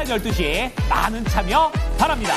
오전 12시 많은 참여 바랍니다.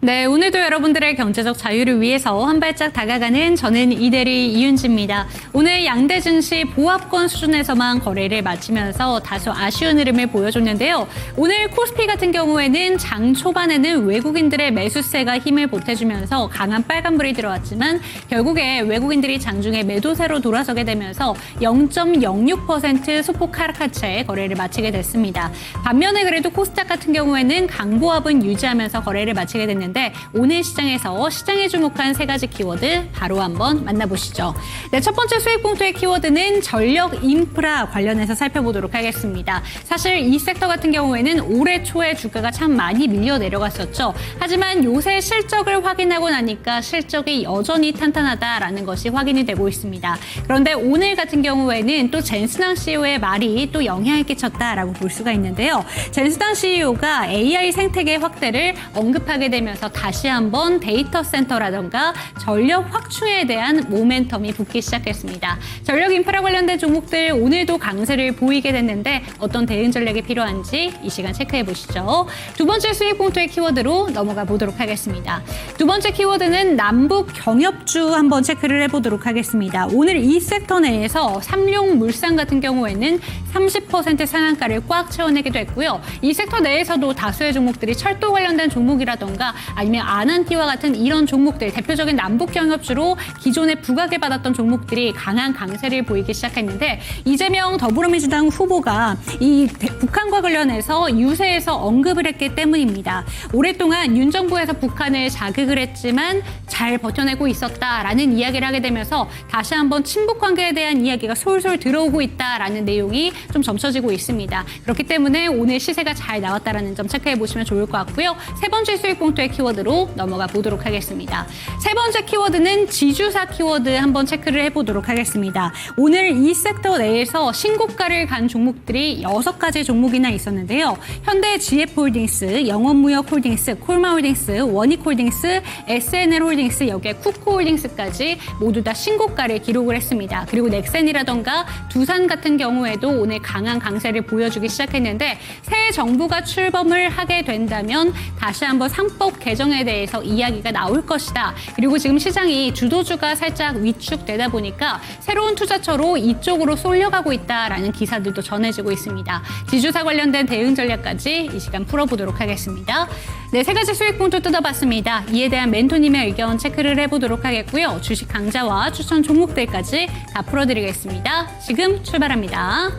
네, 오늘도 여러분들의 경제적 자유를 위해서 한 발짝 다가가는 저는 이대리 이윤지입니다. 오늘 양대 증시 보합권 수준에서만 거래를 마치면서 다소 아쉬운 흐름을 보여줬는데요. 오늘 코스피 같은 경우에는 장 초반에는 외국인들의 매수세가 힘을 보태주면서 강한 빨간불이 들어왔지만 결국에 외국인들이 장중에 매도세로 돌아서게 되면서 0.06% 소폭 하락한 채 거래를 마치게 됐습니다. 반면에 그래도 코스닥 같은 경우에는 강보합은 유지하면서 거래를 마치게 됐는데 오늘 시장에서 시장에 주목한 세 가지 키워드 바로 한번 만나보시죠. 네, 첫 번째 수익 봉투의 키워드는 전력 인프라 관련해서 살펴보도록 하겠습니다. 사실 이 섹터 같은 경우에는 올해 초에 주가가 참 많이 밀려 내려갔었죠. 하지만 요새 실적을 확인하고 나니까 실적이 여전히 탄탄하다라는 것이 확인이 되고 있습니다. 그런데 오늘 같은 경우에는 또 젠스당 CEO의 말이 또 영향을 끼쳤다라고 볼 수가 있는데요. 젠스당 CEO가 AI 생태계 확대를 언급하게 되면서 다시 한번 데이터 센터라던가 전력 확충에 대한 모멘텀이 붙기 시작했습니다. 전력 인프라 관련된 종목들 오늘도 강세를 보이게 됐는데 어떤 대응 전략이 필요한지 이 시간 체크해 보시죠. 두 번째 수익 봉투의 키워드로 넘어가 보도록 하겠습니다. 두 번째 키워드는 남북 경협주 한번 체크를 해보도록 하겠습니다. 오늘 이 섹터 내에서 삼룡물산 같은 경우에는 30% 상한가를 꽉 채워내기도 했고요. 이 섹터 내에서도 다수의 종목들이 철도 관련된 종목이라던가 아니면 아난티와 같은 이런 종목들, 대표적인 남북 경협주로 기존에 부각을 받았던 종목들이 강한 강세를 보이기 시작했는데 이재명 더불어민주당 후보가 이 북한과 관련해서 유세에서 언급을 했기 때문입니다. 오랫동안 윤 정부에서 북한을 자극을 했지만 잘 버텨내고 있었다라는 이야기를 하게 되면서 다시 한번 친북 관계에 대한 이야기가 솔솔 들어오고 있다라는 내용이 좀 점쳐지고 있습니다. 그렇기 때문에 오늘 시세가 잘 나왔다라는 점 체크해 보시면 좋을 것 같고요. 세 번째 수익 봉투의 키워드로 넘어가 보도록 하겠습니다. 세 번째 키워드는 지주사 키워드 한번 체크를 해보도록 하겠습니다. 오늘 이 섹터 내에서 신고가를 간 종목들이 6가지 종목이나 있었는데요. 현대 GF홀딩스, 영원무역홀딩스, 콜마홀딩스, 원익홀딩스, SNL홀딩스, 여기에 쿠코홀딩스까지 모두 다 신고가를 기록을 했습니다. 그리고 넥센이라던가 두산 같은 경우에도 오늘 강한 강세를 보여주기 시작했는데 새 정부가 출범을 하게 된다면 다시 한번 상법 개정에 대해서 이야기가 나올 것이다. 그리고 지금 시장이 주도주가 살짝 위축되다 보니까 새로운 투자처로 이쪽으로 쏠려가고 있다라는 기사들도 전해지고 있습니다. 지주사 관련된 대응 전략까지 이 시간 풀어보도록 하겠습니다. 네, 세 가지 수익 봉투 뜯어봤습니다. 이에 대한 멘토님의 의견 체크를 해보도록 하겠고요. 주식 강좌와 추천 종목들까지 다 풀어드리겠습니다. 지금 출발합니다.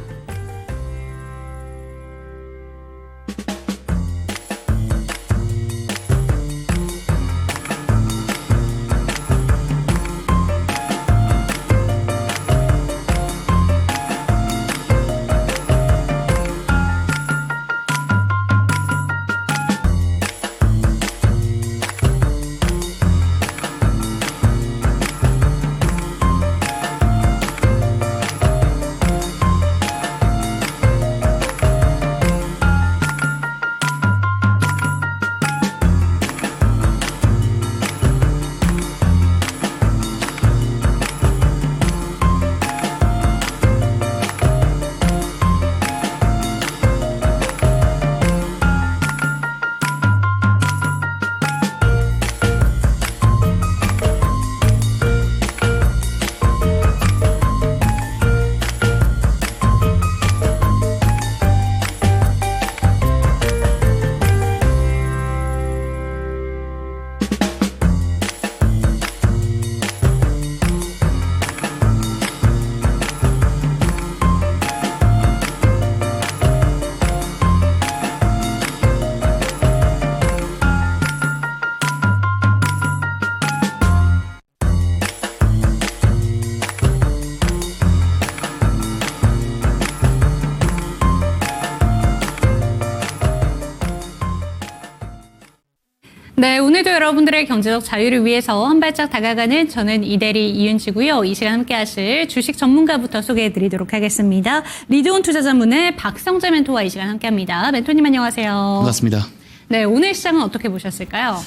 네, 오늘도 여러분들의 경제적 자유를 위해서 한 발짝 다가가는 저는 이대리 이윤지고요. 이 시간 함께 하실 주식 전문가부터 소개해드리도록 하겠습니다. 리드온 투자자문의 박성재 멘토와 이 시간 함께합니다. 멘토님 안녕하세요. 반갑습니다. 네, 오늘 시장은 어떻게 보셨을까요?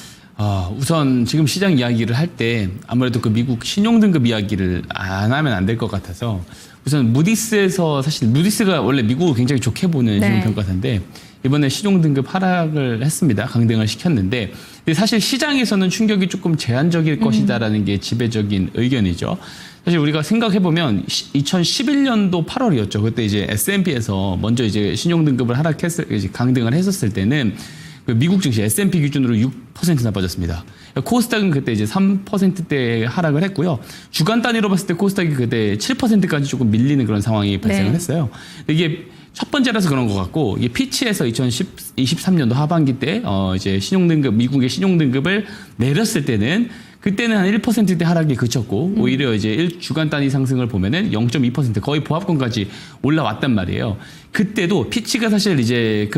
우선 지금 시장 이야기를 할 때 아무래도 그 미국 신용등급 이야기를 안 하면 안 될 것 같아서 우선 무디스에서 사실 무디스가 원래 미국을 굉장히 좋게 보는 네. 신용평가사인데 이번에 신용등급 하락을 했습니다. 강등을 시켰는데 근데 사실 시장에서는 충격이 조금 제한적일 것이다라는 게 지배적인 의견이죠. 사실 우리가 생각해보면 2011년도 8월이었죠. 그때 이제 S&P에서 먼저 이제 신용등급을 이제 강등을 했었을 때는 그 미국 증시 S&P 기준으로 6%나 빠졌습니다. 코스닥은 그때 이제 3%대 하락을 했고요. 주간 단위로 봤을 때 코스닥이 그때 7%까지 조금 밀리는 그런 상황이 발생을 했어요. 이게 첫 번째라서 그런 것 같고, 이게 피치에서 2023년도 하반기 때 이제 미국의 신용등급을 내렸을 때는 그때는 한 1%대 하락이 그쳤고 오히려 이제 주간 단위 상승을 보면은 0.2% 거의 보합권까지 올라왔단 말이에요. 그때도 피치가 사실 이제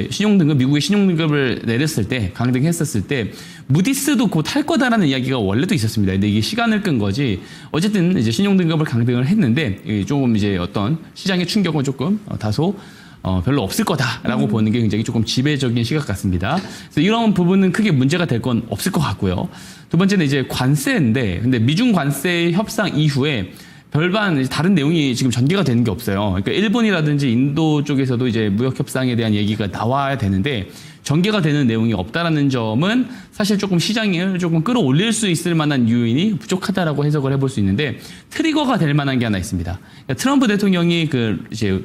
신용등급 미국의 신용등급을 내렸을 때 강등했었을 때 무디스도 곧 할 거다라는 이야기가 원래도 있었습니다. 근데 이게 시간을 끈 거지. 어쨌든 이제 신용등급을 강등을 했는데 조금 이제 어떤 시장의 충격은 조금 다소 별로 없을 거다라고 보는 게 굉장히 조금 지배적인 시각 같습니다. 그래서 이런 부분은 크게 문제가 될 건 없을 것 같고요. 두 번째는 이제 관세인데, 근데 미중 관세 협상 이후에 별반 다른 내용이 지금 전개가 되는 게 없어요. 그러니까 일본이라든지 인도 쪽에서도 이제 무역 협상에 대한 얘기가 나와야 되는데 전개가 되는 내용이 없다라는 점은 사실 조금 시장을 조금 끌어올릴 수 있을 만한 요인이 부족하다라고 해석을 해볼 수 있는데 트리거가 될 만한 게 하나 있습니다. 그러니까 트럼프 대통령이 이제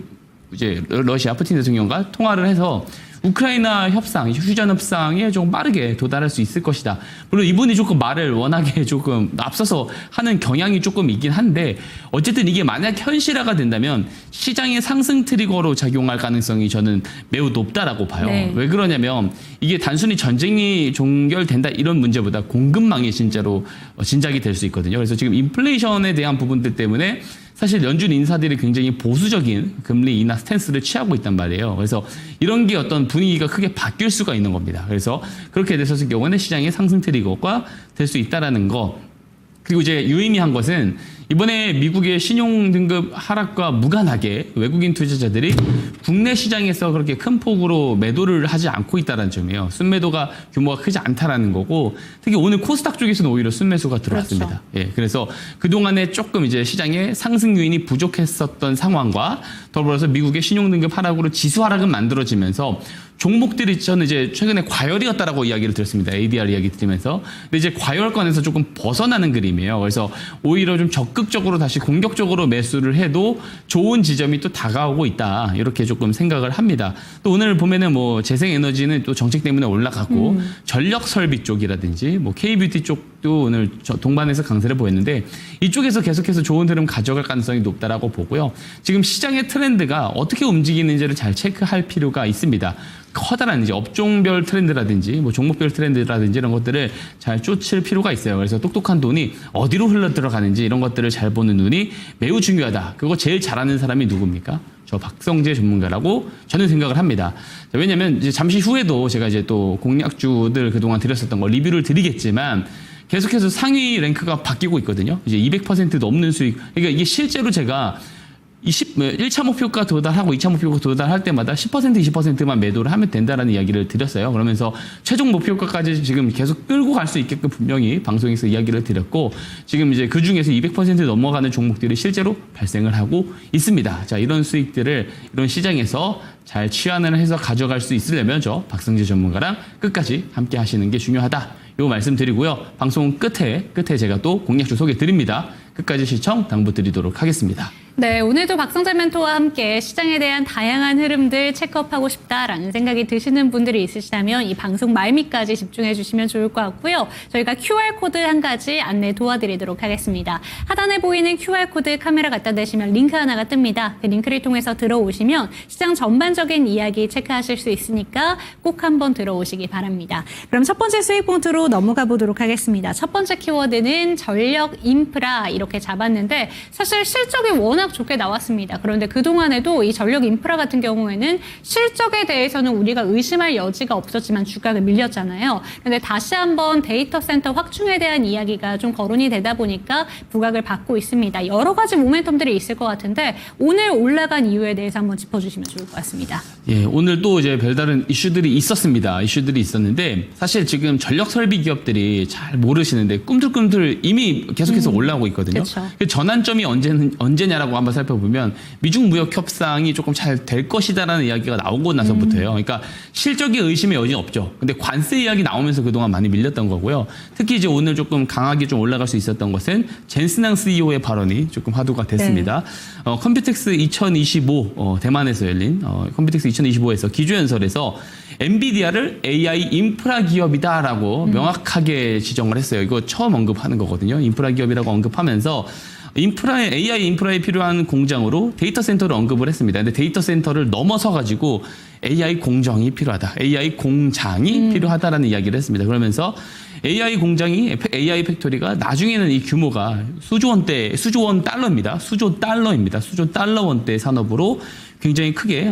러시아 푸틴 대통령과 통화를 해서 우크라이나 휴전 협상에 좀 빠르게 도달할 수 있을 것이다. 물론 이분이 조금 말을 워낙에 조금 앞서서 하는 경향이 조금 있긴 한데 어쨌든 이게 만약 현실화가 된다면 시장의 상승 트리거로 작용할 가능성이 저는 매우 높다라고 봐요. 네. 왜 그러냐면 이게 단순히 전쟁이 종결된다 이런 문제보다 공급망이 진짜로 진작이 될 수 있거든요. 그래서 지금 인플레이션에 대한 부분들 때문에 사실 연준 인사들이 굉장히 보수적인 금리 인하 스탠스를 취하고 있단 말이에요. 그래서 이런 게 어떤 분위기가 크게 바뀔 수가 있는 겁니다. 그래서 그렇게 됐을 경우에는 시장의 상승 트리거가 될 수 있다라는 거. 그리고 이제 유의미한 것은 이번에 미국의 신용등급 하락과 무관하게 외국인 투자자들이 국내 시장에서 그렇게 큰 폭으로 매도를 하지 않고 있다는 점이에요. 순매도가 규모가 크지 않다라는 거고 특히 오늘 코스닥 쪽에서는 오히려 순매수가 들어왔습니다. 그렇죠. 예, 그래서 그동안에 조금 이제 시장의 상승 요인이 부족했었던 상황과 더불어서 미국의 신용등급 하락으로 지수 하락은 만들어지면서 종목들이 저는 이제 최근에 과열이었다라고 이야기를 들었습니다. ADR 이야기 들으면서. 근데 이제 과열권에서 조금 벗어나는 그림이에요. 그래서 오히려 좀 적극적으로 다시 공격적으로 매수를 해도 좋은 지점이 또 다가오고 있다. 이렇게 조금 생각을 합니다. 또 오늘 보면은 뭐 재생에너지는 또 정책 때문에 올라갔고 전력 설비 쪽이라든지 뭐 K뷰티 쪽도 오늘 동반해서 강세를 보였는데 이쪽에서 계속해서 좋은 흐름 가져갈 가능성이 높다라고 보고요. 지금 시장의 트렌드가 어떻게 움직이는지를 잘 체크할 필요가 있습니다. 커다란 이제 업종별 트렌드라든지 뭐 종목별 트렌드라든지 이런 것들을 잘 쫓을 필요가 있어요. 그래서 똑똑한 돈이 어디로 흘러 들어가는지 이런 것들을 잘 보는 눈이 매우 중요하다. 그거 제일 잘하는 사람이 누굽니까? 저 박성재 전문가라고 저는 생각을 합니다. 왜냐하면 이제 잠시 후에도 제가 이제 또 공략주들 그동안 드렸었던 거 리뷰를 드리겠지만 계속해서 상위 랭크가 바뀌고 있거든요. 이제 200% 넘는 수익. 그러니까 이게 실제로 제가 1차 목표가 도달하고 2차 목표가 도달할 때마다 10% 20%만 매도를 하면 된다라는 이야기를 드렸어요. 그러면서 최종 목표가까지 지금 계속 끌고 갈 수 있게끔 분명히 방송에서 이야기를 드렸고 지금 이제 그 중에서 200% 넘어가는 종목들이 실제로 발생을 하고 있습니다. 자, 이런 수익들을 이런 시장에서 잘 취한을 해서 가져갈 수 있으려면 저 박성재 전문가랑 끝까지 함께 하시는 게 중요하다. 요 말씀드리고요. 방송 끝에 제가 또 공략주 소개 드립니다. 끝까지 시청 당부드리도록 하겠습니다. 네, 오늘도 박성재 멘토와 함께 시장에 대한 다양한 흐름들 체크업하고 싶다라는 생각이 드시는 분들이 있으시다면 이 방송 말미까지 집중해 주시면 좋을 것 같고요. 저희가 QR코드 한 가지 안내 도와드리도록 하겠습니다. 하단에 보이는 QR코드 카메라 갖다 대시면 링크 하나가 뜹니다. 그 링크를 통해서 들어오시면 시장 전반적인 이야기 체크하실 수 있으니까 꼭 한번 들어오시기 바랍니다. 그럼 첫 번째 수익 포인트로 넘어가 보도록 하겠습니다. 첫 번째 키워드는 전력 인프라 이렇게 잡았는데 사실 실적이 워낙 좋게 나왔습니다. 그런데 그동안에도 이 전력 인프라 같은 경우에는 실적에 대해서는 우리가 의심할 여지가 없었지만 주가가 밀렸잖아요. 그런데 다시 한번 데이터 센터 확충에 대한 이야기가 좀 거론이 되다 보니까 부각을 받고 있습니다. 여러 가지 모멘텀들이 있을 것 같은데 오늘 올라간 이유에 대해서 한번 짚어주시면 좋을 것 같습니다. 예, 오늘 또 이제 별다른 이슈들이 있었습니다. 이슈들이 있었는데 사실 지금 전력 설비 기업들이 잘 모르시는데 꿈틀꿈틀 이미 계속해서 올라오고 있거든요. 그쵸. 그 전환점이 언제냐라고 이야기라고 한번 살펴보면 미중 무역 협상이 조금 잘 될 것이다라는 이야기가 나오고 나서부터예요. 그러니까 실적의 의심의 여지는 없죠. 근데 관세 이야기 나오면서 그동안 많이 밀렸던 거고요. 특히 이제 오늘 조금 강하게 좀 올라갈 수 있었던 것은 젠스낭 CEO의 발언이 조금 화두가 됐습니다. 컴퓨텍스 2025 대만에서 열린 컴퓨텍스 2025에서 기조연설에서 엔비디아를 AI 인프라 기업이다라고 명확하게 지정을 했어요. 이거 처음 언급하는 거거든요. 인프라 기업이라고 언급하면서 AI 인프라에 필요한 공장으로 데이터 센터를 언급을 했습니다. 근데 데이터 센터를 넘어서 가지고 AI 공정이 필요하다. AI 공장이 필요하다라는 이야기를 했습니다. 그러면서 AI 공장이 AI 팩토리가 나중에는 이 규모가 수조 달러입니다. 수조 달러 원대 산업으로 굉장히 크게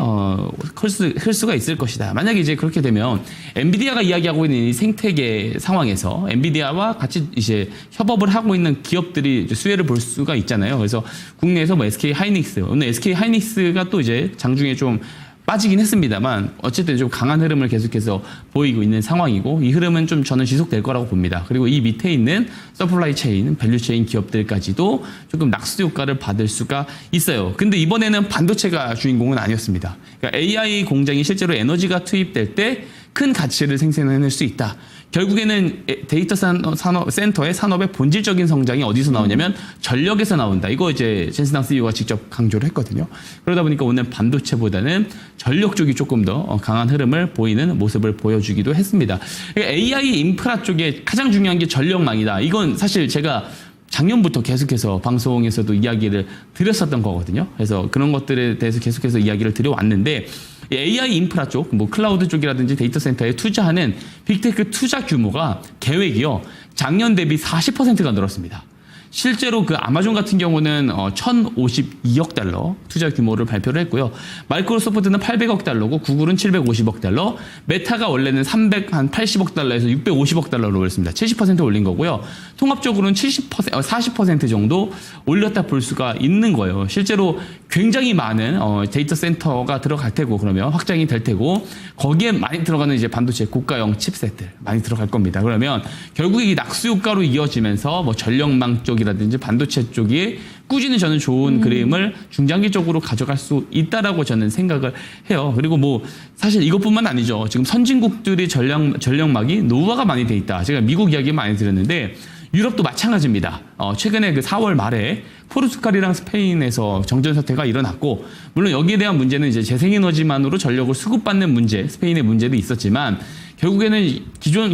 클 수가 있을 것이다. 만약에 이제 그렇게 되면 엔비디아가 이야기하고 있는 이 생태계 상황에서 엔비디아와 같이 이제 협업을 하고 있는 기업들이 수혜를 볼 수가 있잖아요. 그래서 국내에서 뭐 SK 하이닉스, 오늘 SK 하이닉스가 또 이제 장중에 좀 빠지긴 했습니다만 어쨌든 좀 강한 흐름을 계속해서 보이고 있는 상황이고 이 흐름은 좀 저는 지속될 거라고 봅니다. 그리고 이 밑에 있는 서플라이 체인, 밸류 체인 기업들까지도 조금 낙수 효과를 받을 수가 있어요. 근데 이번에는 반도체가 주인공은 아니었습니다. 그러니까 AI 공장이 실제로 에너지가 투입될 때 큰 가치를 생산해낼 수 있다. 결국에는 데이터 센터의 산업의 본질적인 성장이 어디서 나오냐면 전력에서 나온다. 이거 이제 젠스낭 CEO가 직접 강조를 했거든요. 그러다 보니까 오늘 반도체보다는 전력 쪽이 조금 더 강한 흐름을 보이는 모습을 보여주기도 했습니다. 그러니까 AI 인프라 쪽에 가장 중요한 게 전력망이다. 이건 사실 제가 작년부터 계속해서 방송에서도 이야기를 드렸었던 거거든요. 그래서 그런 것들에 대해서 계속해서 이야기를 드려왔는데 AI 인프라 쪽, 뭐 클라우드 쪽이라든지 데이터 센터에 투자하는 빅테크 투자 규모가 계획이요. 작년 대비 40%가 늘었습니다. 실제로 그 아마존 같은 경우는 1,052억 달러 투자 규모를 발표를 했고요. 마이크로소프트는 800억 달러고 구글은 750억 달러, 메타가 원래는 380억 달러에서 650억 달러로 올렸습니다. 70% 올린 거고요. 통합적으로는 40% 정도 올렸다 볼 수가 있는 거예요. 실제로 굉장히 많은 데이터 센터가 들어갈 테고 그러면 확장이 될 테고 거기에 많이 들어가는 이제 반도체 고가형 칩셋들 많이 들어갈 겁니다. 그러면 결국에 이 낙수 효과로 이어지면서 뭐 전력망 쪽이라든지 반도체 쪽이 꾸준히 저는 좋은 그림을 중장기적으로 가져갈 수 있다라고 저는 생각을 해요. 그리고 뭐 사실 이것뿐만 아니죠. 지금 선진국들이 전력막이 노후화가 많이 돼 있다. 제가 미국 이야기 많이 드렸는데 유럽도 마찬가지입니다. 최근에 그 4월 말에 포르투갈이랑 스페인에서 정전 사태가 일어났고 물론 여기에 대한 문제는 이제 재생에너지만으로 전력을 수급받는 문제, 스페인의 문제도 있었지만 결국에는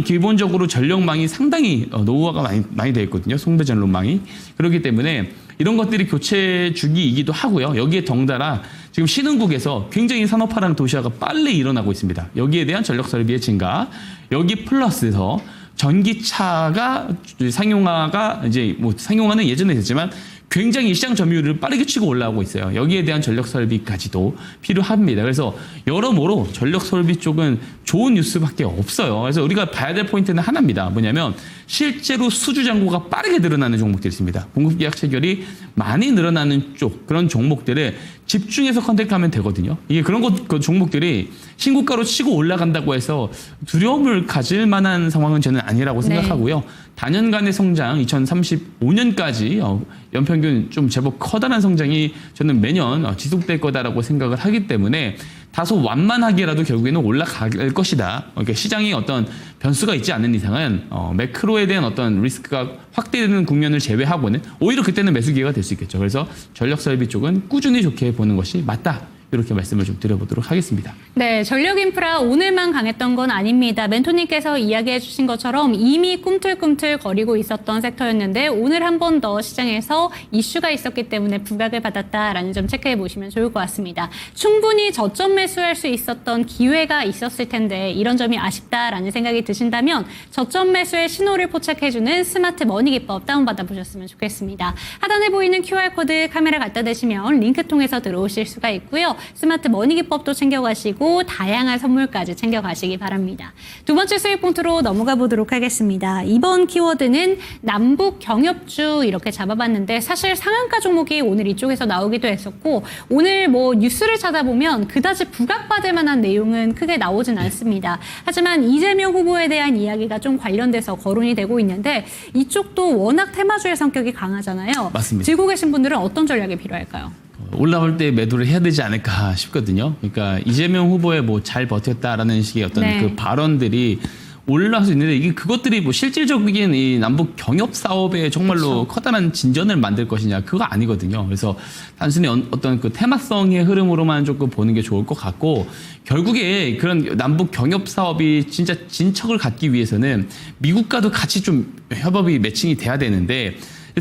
기본적으로 전력망이 상당히 노후화가 많이 되어 있거든요. 송배 전력망이. 그렇기 때문에 이런 것들이 교체 주기이기도 하고요. 여기에 덩달아 지금 신흥국에서 굉장히 산업화라는 도시화가 빨리 일어나고 있습니다. 여기에 대한 전력 설비의 증가, 여기 플러스해서 전기차가 상용화가 이제 뭐 상용화는 예전에 됐지만 굉장히 시장 점유율을 빠르게 치고 올라오고 있어요. 여기에 대한 전력 설비까지도 필요합니다. 그래서 여러모로 전력 설비 쪽은 좋은 뉴스밖에 없어요. 그래서 우리가 봐야 될 포인트는 하나입니다. 뭐냐면 실제로 수주 잔고가 빠르게 늘어나는 종목들이 있습니다. 공급 계약 체결이 많이 늘어나는 쪽 그런 종목들을 집중해서 컨택하면 되거든요. 이게 그런 그 종목들이 신고가로 치고 올라간다고 해서 두려움을 가질 만한 상황은 저는 아니라고 생각하고요. 단연간의 성장 2035년까지 연평균 좀 제법 커다란 성장이 저는 매년 지속될 거다라고 생각을 하기 때문에 다소 완만하게라도 결국에는 올라갈 것이다. 그러니까 시장이 어떤 변수가 있지 않는 이상은 매크로에 대한 어떤 리스크가 확대되는 국면을 제외하고는 오히려 그때는 매수 기회가 될 수 있겠죠. 그래서 전력 설비 쪽은 꾸준히 좋게 보는 것이 맞다. 이렇게 말씀을 좀 드려보도록 하겠습니다. 네, 전력 인프라 오늘만 강했던 건 아닙니다. 멘토님께서 이야기해 주신 것처럼 이미 꿈틀꿈틀 거리고 있었던 섹터였는데 오늘 한 번 더 시장에서 이슈가 있었기 때문에 부각을 받았다라는 점 체크해 보시면 좋을 것 같습니다. 충분히 저점 매수할 수 있었던 기회가 있었을 텐데 이런 점이 아쉽다라는 생각이 드신다면 저점 매수의 신호를 포착해주는 스마트 머니 기법 다운받아 보셨으면 좋겠습니다. 하단에 보이는 QR코드 카메라 갖다 대시면 링크 통해서 들어오실 수가 있고요. 스마트 머니 기법도 챙겨가시고 다양한 선물까지 챙겨가시기 바랍니다. 두 번째 수익 포인트로 넘어가 보도록 하겠습니다. 이번 키워드는 남북 경협주 이렇게 잡아봤는데 사실 상한가 종목이 오늘 이쪽에서 나오기도 했었고 오늘 뭐 뉴스를 찾아보면 그다지 부각받을 만한 내용은 크게 나오진 않습니다. 하지만 이재명 후보에 대한 이야기가 좀 관련돼서 거론이 되고 있는데 이쪽도 워낙 테마주의 성격이 강하잖아요. 맞습니다. 들고 계신 분들은 어떤 전략이 필요할까요? 올라올 때 매도를 해야 되지 않을까 싶거든요. 그러니까 이재명 후보의 뭐 잘 버텼다라는 식의 어떤 네. 그 발언들이 올라갈 수 있는데 이게 그것들이 뭐 실질적인 이 남북 경협 사업에 정말로 커다란 진전을 만들 것이냐 그거 아니거든요. 그래서 단순히 어떤 그 테마성의 흐름으로만 조금 보는 게 좋을 것 같고 결국에 그런 남북 경협 사업이 진짜 진척을 갖기 위해서는 미국과도 같이 좀 협업이 매칭이 돼야 되는데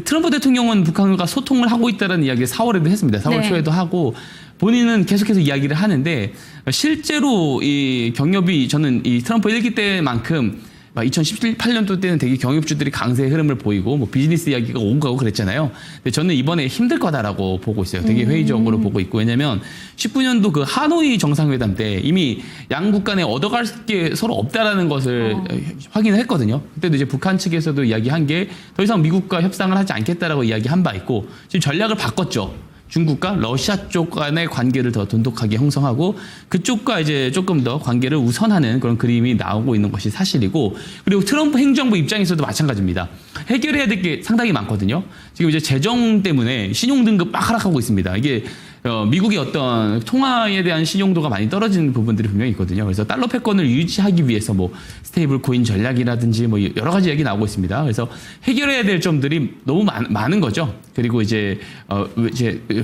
트럼프 대통령은 북한과 소통을 하고 있다는 이야기를 4월에도 했습니다. 4월 네. 초에도 하고 본인은 계속해서 이야기를 하는데 실제로 이 경협이 저는 이 트럼프 1기 때만큼 2018년도 때는 되게 경협주들이 강세의 흐름을 보이고 뭐 비즈니스 이야기가 오고 가고 그랬잖아요. 근데 저는 이번에 힘들 거다라고 보고 있어요. 되게 회의적으로 보고 있고 왜냐면 19년도 그 하노이 정상회담 때 이미 양국 간에 얻어갈 게 서로 없다라는 것을 확인을 했거든요. 그때도 이제 북한 측에서도 이야기한 게 더 이상 미국과 협상을 하지 않겠다라고 이야기한 바 있고 지금 전략을 바꿨죠. 중국과 러시아 쪽 간의 관계를 더 돈독하게 형성하고 그쪽과 이제 조금 더 관계를 우선하는 그런 그림이 나오고 있는 것이 사실이고 그리고 트럼프 행정부 입장에서도 마찬가지입니다. 해결해야 될 게 상당히 많거든요. 지금 이제 재정 때문에 신용 등급 막 하락하고 있습니다. 이게 미국의 어떤 통화에 대한 신용도가 많이 떨어지는 부분들이 분명히 있거든요. 그래서 달러 패권을 유지하기 위해서 뭐 스테이블 코인 전략이라든지 뭐 여러 가지 얘기 나오고 있습니다. 그래서 해결해야 될 점들이 너무 많은 거죠. 그리고 이제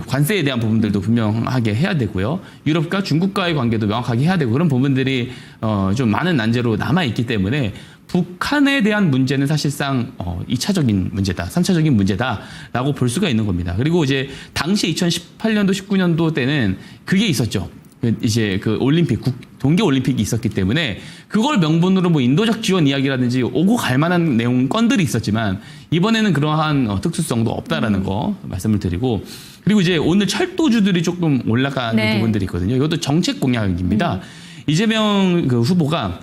관세에 대한 부분들도 분명하게 해야 되고요. 유럽과 중국과의 관계도 명확하게 해야 되고 그런 부분들이 좀 많은 난제로 남아 있기 때문에 북한에 대한 문제는 사실상 2차적인 문제다, 3차적인 문제다라고 볼 수가 있는 겁니다. 그리고 이제 당시 2018년도, 19년도 때는 그게 있었죠. 이제 그 올림픽, 동계 올림픽이 있었기 때문에 그걸 명분으로 뭐 인도적 지원 이야기라든지 오고 갈 만한 내용 건들이 있었지만 이번에는 그러한 특수성도 없다라는 거 말씀을 드리고 그리고 이제 오늘 철도주들이 조금 올라가는 네. 부분들이 있거든요. 이것도 정책 공약입니다. 이재명 그 후보가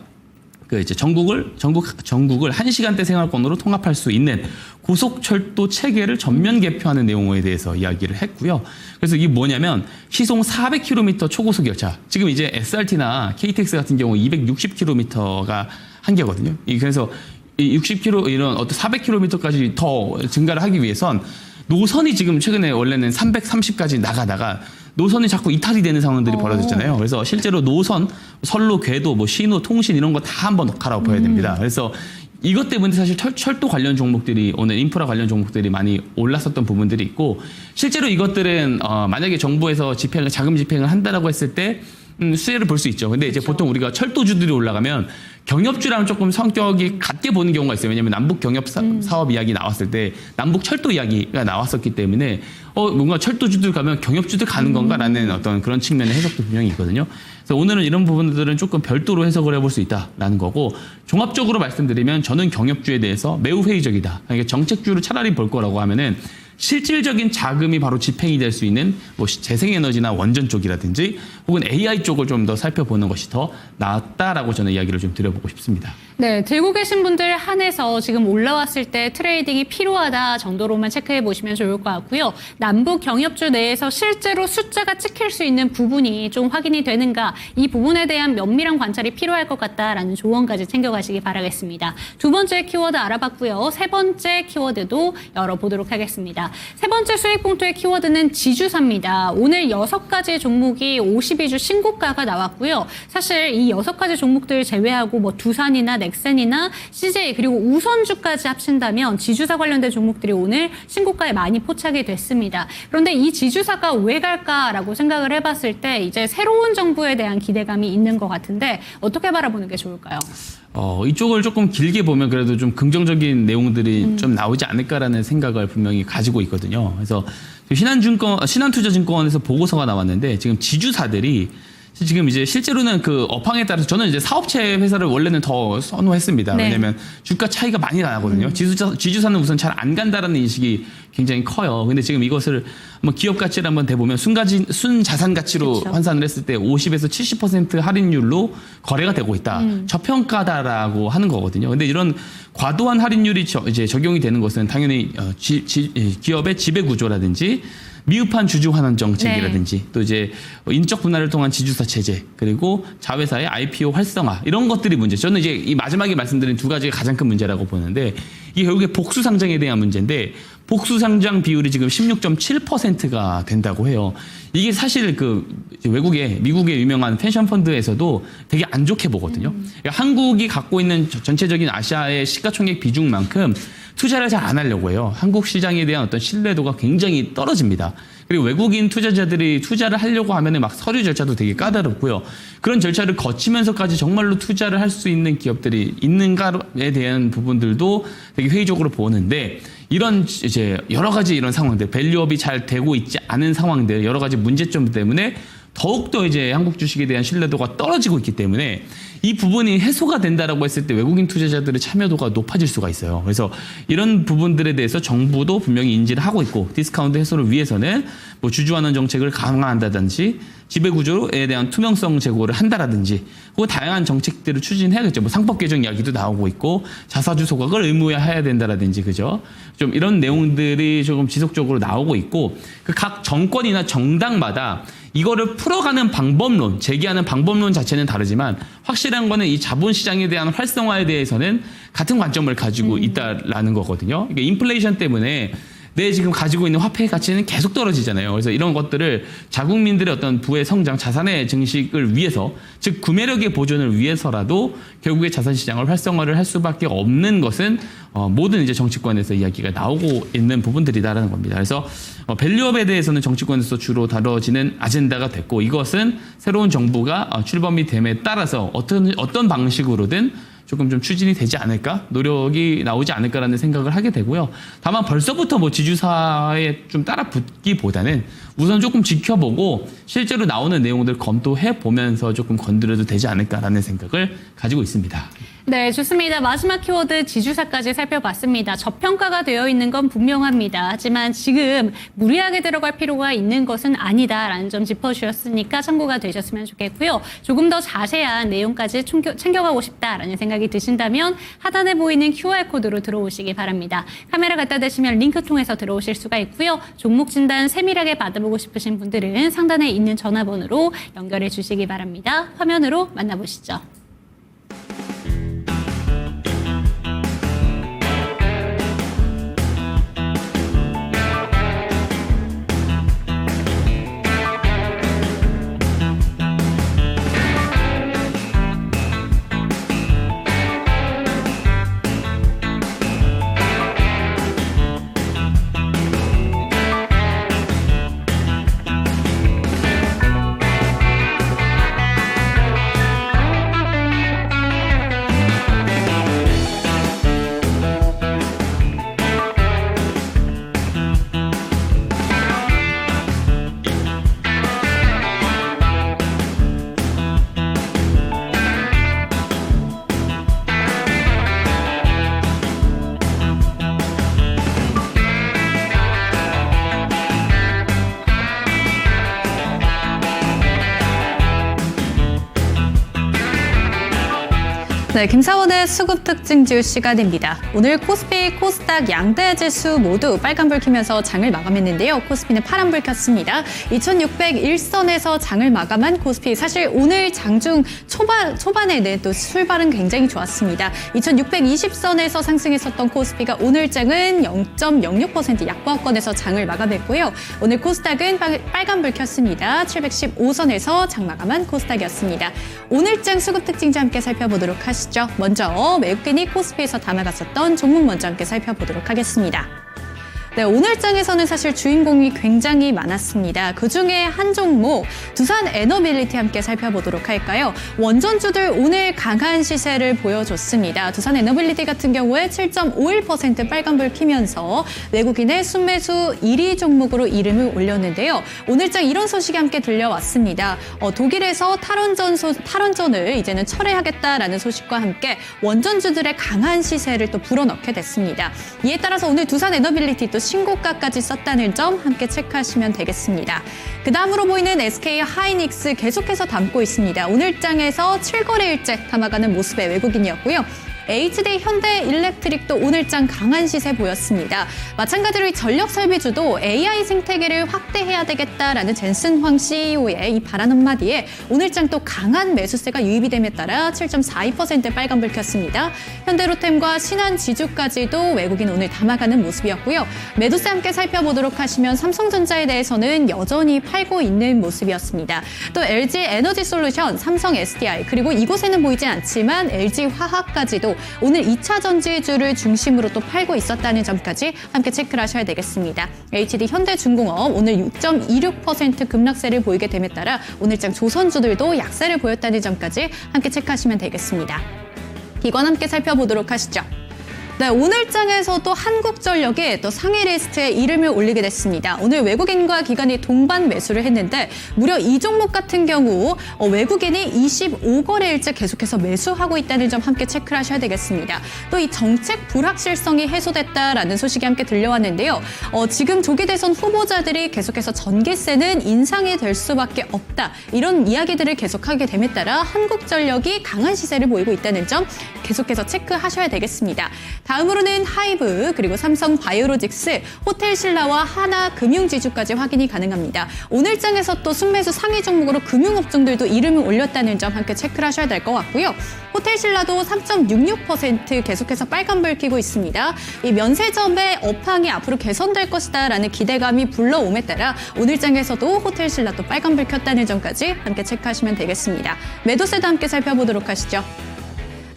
그 이제 전국을 1시간대 생활권으로 통합할 수 있는 고속철도 체계를 전면 개표하는 내용에 대해서 이야기를 했고요. 그래서 이게 뭐냐면 시속 400km 초고속 열차. 지금 이제 SRT나 KTX 같은 경우 260km가 한계거든요. 그래서 이 60km 이런 어떤 400km까지 더 증가를 하기 위해선 노선이 지금 최근에 원래는 330까지 나가다가 노선이 자꾸 이탈이 되는 상황들이 벌어졌잖아요. 그래서 실제로 노선, 선로, 궤도, 뭐 신호, 통신 이런 거 다 한번 갈아엎어야 됩니다. 그래서 이것 때문에 사실 철도 관련 종목들이 오늘 인프라 관련 종목들이 많이 올랐었던 부분들이 있고 실제로 이것들은 만약에 정부에서 자금 집행을 한다라고 했을 때 수혜를 볼 수 있죠. 근데 이제 보통 우리가 철도주들이 올라가면 경협주랑 조금 성격이 같게 보는 경우가 있어요. 왜냐하면 남북 경협 사업 이야기 나왔을 때 남북 철도 이야기가 나왔었기 때문에 뭔가 철도주들 가면 경협주들 가는 건가라는 어떤 그런 측면의 해석도 분명히 있거든요. 그래서 오늘은 이런 부분들은 조금 별도로 해석을 해볼 수 있다라는 거고 종합적으로 말씀드리면 저는 경협주에 대해서 매우 회의적이다. 그러니까 정책주를 차라리 볼 거라고 하면은 실질적인 자금이 바로 집행이 될 수 있는 뭐 재생에너지나 원전 쪽이라든지 혹은 AI 쪽을 좀 더 살펴보는 것이 더 낫다라고 저는 이야기를 좀 드려보고 싶습니다. 네, 들고 계신 분들 한해서 지금 올라왔을 때 트레이딩이 필요하다 정도로만 체크해 보시면 좋을 것 같고요. 남북 경협주 내에서 실제로 숫자가 찍힐 수 있는 부분이 좀 확인이 되는가 이 부분에 대한 면밀한 관찰이 필요할 것 같다라는 조언까지 챙겨가시기 바라겠습니다. 두 번째 키워드 알아봤고요. 세 번째 키워드도 열어보도록 하겠습니다. 세 번째 수익 봉투의 키워드는 지주사입니다. 오늘 6가지 종목이 52주 신고가가 나왔고요. 사실 이 6가지 종목들 제외하고 뭐 두산이나 넥센이나 CJ 그리고 우선주까지 합친다면 지주사 관련된 종목들이 오늘 신고가에 많이 포착이 됐습니다. 그런데 이 지주사가 왜 갈까라고 생각을 해봤을 때 이제 새로운 정부에 대한 기대감이 있는 것 같은데 어떻게 바라보는 게 좋을까요? 이쪽을 조금 길게 보면 그래도 좀 긍정적인 내용들이 좀 나오지 않을까라는 생각을 분명히 가지고 있거든요. 그래서 신한투자증권에서 보고서가 나왔는데 지금 지주사들이 지금 이제 실제로는 그 업황에 따라서 저는 이제 사업체 회사를 원래는 더 선호했습니다. 네. 왜냐하면 주가 차이가 많이 나거든요. 지주사는 우선 잘 안 간다라는 인식이 굉장히 커요. 근데 지금 이것을 한번 기업 가치를 한번 대보면 순자산 가치로 그쵸. 환산을 했을 때 50에서 70% 할인율로 거래가 되고 있다. 저평가다라고 하는 거거든요. 근데 이런 과도한 할인율이 이제 적용이 되는 것은 당연히 기업의 지배 구조라든지 미흡한 주주 환원 정책이라든지 또 이제 인적 분할을 통한 지주사 체제 그리고 자회사의 IPO 활성화 이런 것들이 문제. 저는 이제 이 마지막에 말씀드린 두 가지가 가장 큰 문제라고 보는데 이게 결국에 복수 상장에 대한 문제인데 복수 상장 비율이 지금 16.7%가 된다고 해요. 이게 사실 그 미국의 유명한 펜션 펀드에서도 되게 안 좋게 보거든요. 그러니까 한국이 갖고 있는 전체적인 아시아의 시가총액 비중만큼 투자를 잘 안 하려고 해요. 한국 시장에 대한 어떤 신뢰도가 굉장히 떨어집니다. 그리고 외국인 투자자들이 투자를 하려고 하면은 막 서류 절차도 되게 까다롭고요. 그런 절차를 거치면서까지 정말로 투자를 할 수 있는 기업들이 있는가에 대한 부분들도 되게 회의적으로 보는데 이런 이제 여러 가지 이런 상황들, 밸류업이 잘 되고 있지 않은 상황들, 여러 가지 문제점 때문에 더욱더 이제 한국 주식에 대한 신뢰도가 떨어지고 있기 때문에 이 부분이 해소가 된다라고 했을 때 외국인 투자자들의 참여도가 높아질 수가 있어요. 그래서 이런 부분들에 대해서 정부도 분명히 인지를 하고 있고 디스카운트 해소를 위해서는 뭐 주주환원 정책을 강화한다든지 지배구조에 대한 투명성 제고를 한다라든지 혹은 다양한 정책들을 추진해야겠죠. 뭐 상법 개정 이야기도 나오고 있고 자사주 소각을 의무화해야 된다라든지 그죠? 좀 이런 내용들이 조금 지속적으로 나오고 있고 그 각 정권이나 정당마다 이거를 풀어가는 방법론, 제기하는 방법론 자체는 다르지만 확실한 거는 이 자본시장에 대한 활성화에 대해서는 같은 관점을 가지고 있다라는 거거든요. 이게 인플레이션 때문에 내 지금 가지고 있는 화폐의 가치는 계속 떨어지잖아요. 그래서 이런 것들을 자국민들의 어떤 부의 성장, 자산의 증식을 위해서, 즉 구매력의 보존을 위해서라도 결국에 자산시장을 활성화를 할 수밖에 없는 것은 모든 이제 정치권에서 이야기가 나오고 있는 부분들이다라는 겁니다. 그래서 밸류업에 대해서는 정치권에서 주로 다뤄지는 아젠다가 됐고 이것은 새로운 정부가 출범이 됨에 따라서 어떤 방식으로든 조금 좀 추진이 되지 않을까? 노력이 나오지 않을까라는 생각을 하게 되고요. 다만 벌써부터 뭐 지주사에 좀 따라 붙기보다는 우선 조금 지켜보고 실제로 나오는 내용들 검토해 보면서 조금 건드려도 되지 않을까라는 생각을 가지고 있습니다. 네, 좋습니다. 마지막 키워드 지주사까지 살펴봤습니다. 저평가가 되어 있는 건 분명합니다. 하지만 지금 무리하게 들어갈 필요가 있는 것은 아니다라는 점 짚어주셨으니까 참고가 되셨으면 좋겠고요. 조금 더 자세한 내용까지 챙겨가고 싶다라는 생각이 드신다면 하단에 보이는 QR코드로 들어오시기 바랍니다. 카메라 갖다 대시면 링크 통해서 들어오실 수가 있고요. 종목 진단 세밀하게 받아보고 싶으신 분들은 상단에 있는 전화번호로 연결해 주시기 바랍니다. 화면으로 만나보시죠. 네, 김사원의 수급 특징 지우 시간입니다. 오늘 코스피, 코스닥 양대 지수 모두 빨간불 켜면서 장을 마감했는데요. 코스피는 파란불 켰습니다. 2601선에서 장을 마감한 코스피. 사실 오늘 장중 초반에는 또 출발은 굉장히 좋았습니다. 2620선에서 상승했었던 코스피가 오늘 장은 0.06% 약보합권에서 장을 마감했고요. 오늘 코스닥은 빨간불 켰습니다. 715선에서 장 마감한 코스닥이었습니다. 오늘 장 수급 특징자 함께 살펴보도록 하시죠. 먼저 외국인이 코스피에서 담아갔었던 종목 먼저 함께 살펴보도록 하겠습니다. 네, 오늘 장에서는 사실 주인공이 굉장히 많았습니다. 그중에 한 종목 두산 에너빌리티 함께 살펴보도록 할까요? 원전주들 오늘 강한 시세를 보여줬습니다. 두산 에너빌리티 같은 경우에 7.51% 빨간불 켜면서 외국인의 순매수 1위 종목으로 이름을 올렸는데요. 오늘 장 이런 소식이 함께 들려왔습니다. 독일에서 탈원전을 이제는 철회하겠다라는 소식과 함께 원전주들의 강한 시세를 또 불어넣게 됐습니다. 이에 따라서 오늘 두산 에너빌리티 또 신고가까지 썼다는 점 함께 체크하시면 되겠습니다. 그 다음으로 보이는 SK 하이닉스 계속해서 담고 있습니다. 오늘 장에서 7거래일째 담아가는 모습의 외국인이었고요. HD 현대일렉트릭도 오늘장 강한 시세 보였습니다. 마찬가지로 이 전력설비주도 AI 생태계를 확대해야 되겠다라는 젠슨 황 CEO의 이 발언 한마디에 오늘장 또 강한 매수세가 유입이 됨에 따라 7.42% 빨간불 켰습니다. 현대로템과 신한지주까지도 외국인 오늘 담아가는 모습이었고요. 매도세 함께 살펴보도록 하시면 삼성전자에 대해서는 여전히 팔고 있는 모습이었습니다. 또 LG 에너지솔루션, 삼성 SDI 그리고 이곳에는 보이지 않지만 LG화학까지도 오늘 2차 전지주를 중심으로 또 팔고 있었다는 점까지 함께 체크를 하셔야 되겠습니다. HD 현대중공업 오늘 6.26% 급락세를 보이게 됨에 따라 오늘장 조선주들도 약세를 보였다는 점까지 함께 체크하시면 되겠습니다. 기관 함께 살펴보도록 하시죠. 네, 오늘 장에서도 한국전력이 또 상위 리스트에 이름을 올리게 됐습니다. 오늘 외국인과 기관이 동반 매수를 했는데 무려 이 종목 같은 경우 외국인이 25거래일째 계속해서 매수하고 있다는 점 함께 체크를 하셔야 되겠습니다. 또 이 정책 불확실성이 해소됐다라는 소식이 함께 들려왔는데요. 지금 조기 대선 후보자들이 계속해서 전기세는 인상이 될 수밖에 없다. 이런 이야기들을 계속하게 됨에 따라 한국전력이 강한 시세를 보이고 있다는 점 계속해서 체크하셔야 되겠습니다. 다음으로는 하이브 그리고 삼성 바이오로직스, 호텔신라와 하나금융지주까지 확인이 가능합니다. 오늘 장에서 또 순매수 상위 종목으로 금융업종들도 이름을 올렸다는 점 함께 체크를 하셔야 될 것 같고요. 호텔신라도 3.66% 계속해서 빨간불 켜고 있습니다. 이 면세점의 업황이 앞으로 개선될 것이다라는 기대감이 불러옴에 따라 오늘 장에서도 호텔신라도 빨간불 켰다는 점까지 함께 체크하시면 되겠습니다. 매도세도 함께 살펴보도록 하시죠.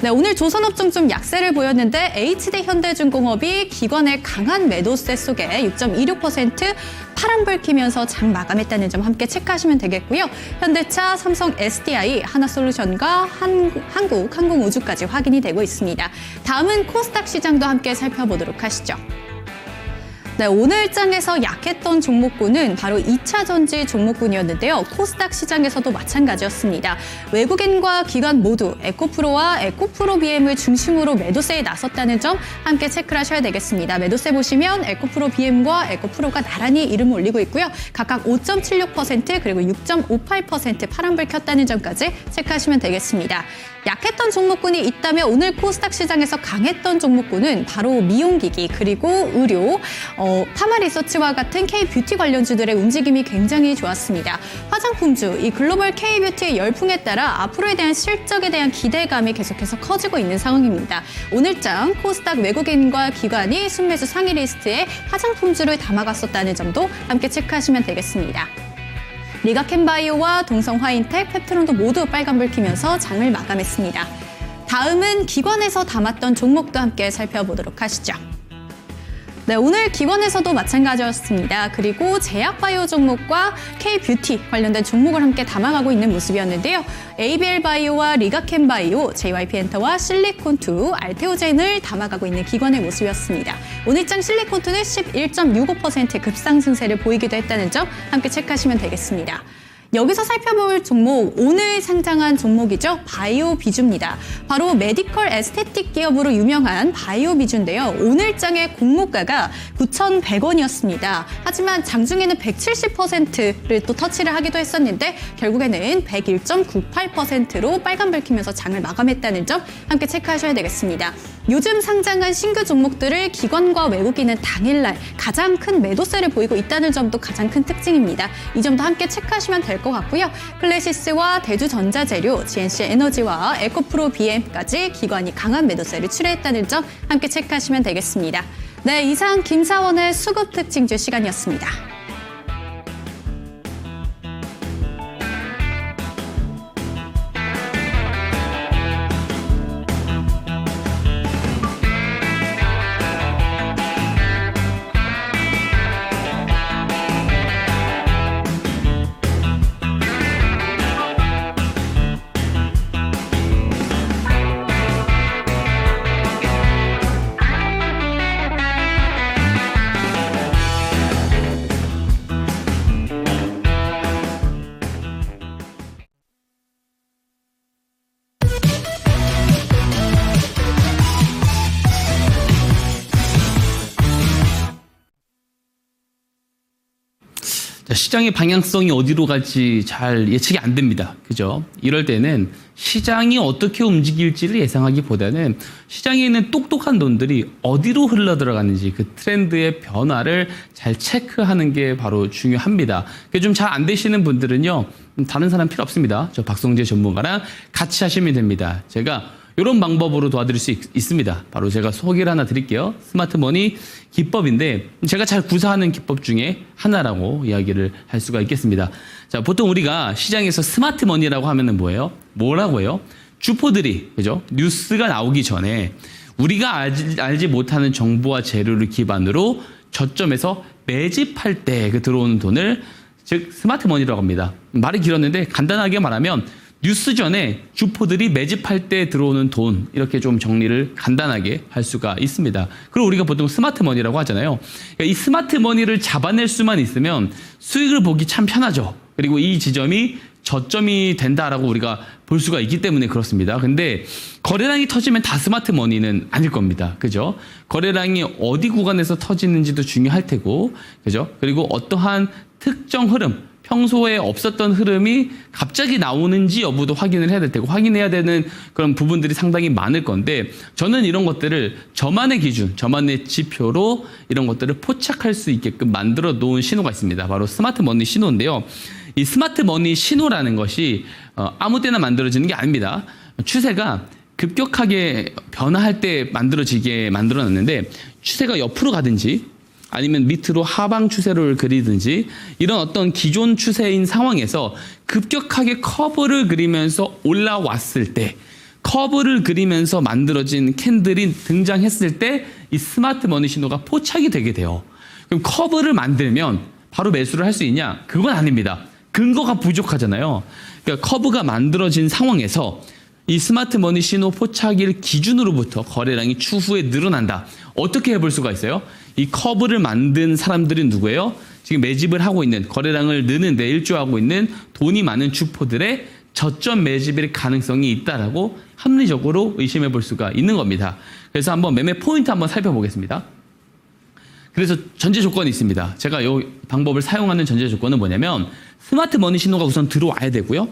네, 오늘 조선업종 좀 약세를 보였는데 HD 현대중공업이 기관의 강한 매도세 속에 6.26% 파란불 켜면서 장 마감했다는 점 함께 체크하시면 되겠고요. 현대차, 삼성 SDI, 하나솔루션과 한국항공우주까지 확인이 되고 있습니다. 다음은 코스닥 시장도 함께 살펴보도록 하시죠. 네, 오늘 장에서 약했던 종목군은 바로 2차 전지 종목군이었는데요. 코스닥 시장에서도 마찬가지였습니다. 외국인과 기관 모두 에코프로와 에코프로 BM을 중심으로 매도세에 나섰다는 점 함께 체크를 하셔야 되겠습니다. 매도세 보시면 에코프로 BM과 에코프로가 나란히 이름을 올리고 있고요. 각각 5.76% 그리고 6.58% 파란불 켰다는 점까지 체크하시면 되겠습니다. 약했던 종목군이 있다면 오늘 코스닥 시장에서 강했던 종목군은 바로 미용기기 그리고 의료, 파마리서치와 같은 K뷰티 관련주들의 움직임이 굉장히 좋았습니다. 화장품주, 이 글로벌 K뷰티의 열풍에 따라 앞으로에 대한 실적에 대한 기대감이 계속해서 커지고 있는 상황입니다. 오늘장 코스닥 외국인과 기관이 순매수 상위 리스트에 화장품주를 담아갔었다는 점도 함께 체크하시면 되겠습니다. 리가켄바이오와 동성화인텍, 펩트론도 모두 빨간불 켜면서 장을 마감했습니다. 다음은 기관에서 담았던 종목도 함께 살펴보도록 하시죠. 네, 오늘 기관에서도 마찬가지였습니다. 그리고 제약바이오 종목과 K뷰티 관련된 종목을 함께 담아가고 있는 모습이었는데요. ABL바이오와 리가켄바이오, JYP엔터와 실리콘2, 알테오젠을 담아가고 있는 기관의 모습이었습니다. 오늘장 실리콘2는 11.65% 급상승세를 보이기도 했다는 점 함께 체크하시면 되겠습니다. 여기서 살펴볼 종목, 오늘 상장한 종목이죠. 바이오비주입니다. 바로 메디컬 에스테틱 기업으로 유명한 바이오비주인데요. 오늘장의 공모가가 9,100원이었습니다. 하지만 장중에는 170%를 또 터치를 하기도 했었는데 결국에는 101.98%로 빨간불 켜면서 장을 마감했다는 점 함께 체크하셔야 되겠습니다. 요즘 상장한 신규 종목들을 기관과 외국인은 당일날 가장 큰 매도세를 보이고 있다는 점도 가장 큰 특징입니다. 이 점도 함께 체크하시면 될 것 같고요. 클래시스와 대주전자재료, GNC 에너지와 에코프로 BM까지 기관이 강한 매도세를 출회했다는 점 함께 체크하시면 되겠습니다. 네, 이상 김사원의 수급 특징주 시간이었습니다. 자, 시장의 방향성이 어디로 갈지 잘 예측이 안 됩니다. 그죠? 이럴 때는 시장이 어떻게 움직일지를 예상하기보다는 시장에 있는 똑똑한 돈들이 어디로 흘러 들어가는지 그 트렌드의 변화를 잘 체크하는 게 바로 중요합니다. 그게 좀 잘 안 되시는 분들은요, 다른 사람 필요 없습니다. 저 박성재 전문가랑 같이 하시면 됩니다. 제가 이런 방법으로 도와드릴 수 있습니다. 바로 제가 소개를 하나 드릴게요. 스마트머니 기법인데 제가 잘 구사하는 기법 중에 하나라고 이야기를 할 수가 있겠습니다. 자, 보통 우리가 시장에서 스마트머니라고 하면은 뭐예요? 뭐라고 해요? 주포들이, 그죠? 뉴스가 나오기 전에 우리가 알지 못하는 정보와 재료를 기반으로 저점에서 매집할 때 그 들어오는 돈을 즉 스마트머니라고 합니다. 말이 길었는데 간단하게 말하면 뉴스 전에 주포들이 매집할 때 들어오는 돈, 이렇게 좀 정리를 간단하게 할 수가 있습니다. 그리고 우리가 보통 스마트머니라고 하잖아요. 그러니까 이 스마트머니를 잡아낼 수만 있으면 수익을 보기 참 편하죠. 그리고 이 지점이 저점이 된다라고 우리가 볼 수가 있기 때문에 그렇습니다. 근데 거래량이 터지면 다 스마트머니는 아닐 겁니다. 그죠? 거래량이 어디 구간에서 터지는지도 중요할 테고, 그죠? 그리고 어떠한 특정 흐름, 평소에 없었던 흐름이 갑자기 나오는지 여부도 확인을 해야 될 테고 확인해야 되는 그런 부분들이 상당히 많을 건데 저는 이런 것들을 저만의 기준, 저만의 지표로 이런 것들을 포착할 수 있게끔 만들어 놓은 신호가 있습니다. 바로 스마트머니 신호인데요. 이 스마트머니 신호라는 것이 아무 때나 만들어지는 게 아닙니다. 추세가 급격하게 변화할 때 만들어지게 만들어놨는데 추세가 옆으로 가든지 아니면 밑으로 하방 추세를 그리든지 이런 어떤 기존 추세인 상황에서 급격하게 커브를 그리면서 올라왔을 때 커브를 그리면서 만들어진 캔들이 등장했을 때 이 스마트머니 신호가 포착이 되게 돼요. 그럼 커브를 만들면 바로 매수를 할 수 있냐? 그건 아닙니다. 근거가 부족하잖아요. 그러니까 커브가 만들어진 상황에서 이 스마트머니 신호 포착일 기준으로부터 거래량이 추후에 늘어난다. 어떻게 해볼 수가 있어요? 이 커브를 만든 사람들은 누구예요? 지금 매집을 하고 있는, 거래량을 느는데 일조하고 있는 돈이 많은 주포들의 저점 매집일 가능성이 있다라고 합리적으로 의심해 볼 수가 있는 겁니다. 그래서 한번 매매 포인트 한번 살펴보겠습니다. 그래서 전제 조건이 있습니다. 제가 이 방법을 사용하는 전제 조건은 뭐냐면 스마트머니 신호가 우선 들어와야 되고요.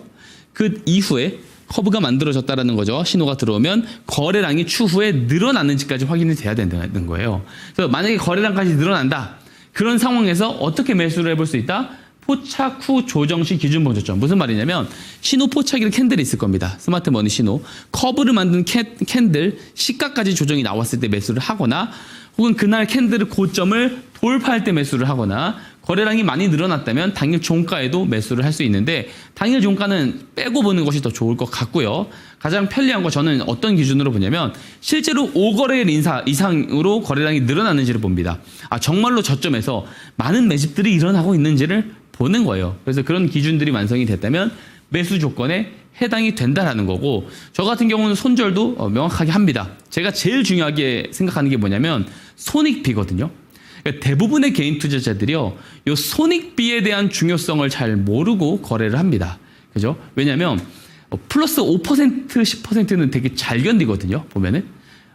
그 이후에 커브가 만들어졌다라는 거죠. 신호가 들어오면 거래량이 추후에 늘어나는지까지 확인이 돼야 된다는 거예요. 그래서 만약에 거래량까지 늘어난다. 그런 상황에서 어떻게 매수를 해볼 수 있다? 포착 후 조정 시 기준 봉저점. 무슨 말이냐면 신호 포착일 캔들이 있을 겁니다. 스마트머니 신호. 커브를 만든 캔들 시가까지 조정이 나왔을 때 매수를 하거나 혹은 그날 캔들의 고점을 돌파할 때 매수를 하거나 거래량이 많이 늘어났다면 당일 종가에도 매수를 할 수 있는데 당일 종가는 빼고 보는 것이 더 좋을 것 같고요. 가장 편리한 거 저는 어떤 기준으로 보냐면 실제로 5거래일 이상으로 거래량이 늘어났는지를 봅니다. 아, 정말로 저점에서 많은 매집들이 일어나고 있는지를 보는 거예요. 그래서 그런 기준들이 완성이 됐다면 매수 조건에 해당이 된다라는 거고 저 같은 경우는 손절도 명확하게 합니다. 제가 제일 중요하게 생각하는 게 뭐냐면 손익비거든요. 그러니까 대부분의 개인 투자자들이요, 이 손익비에 대한 중요성을 잘 모르고 거래를 합니다. 그죠? 왜냐하면 플러스 5%, 10%는 되게 잘 견디거든요. 보면은.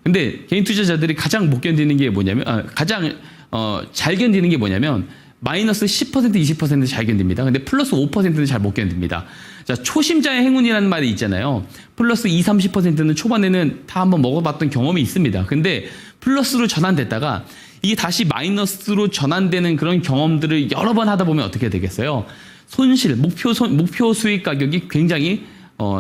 근데 개인 투자자들이 가장 못 견디는 게 뭐냐면, 가장 잘 견디는 게 뭐냐면 마이너스 10%, 20% 잘 견딥니다. 근데 플러스 5%는 잘 못 견딥니다. 자, 초심자의 행운이라는 말이 있잖아요. 플러스 20, 30%는 초반에는 다 한번 먹어봤던 경험이 있습니다. 근데 플러스로 전환됐다가 이게 다시 마이너스로 전환되는 그런 경험들을 여러 번 하다 보면 어떻게 되겠어요? 손실, 목표 수익 가격이 굉장히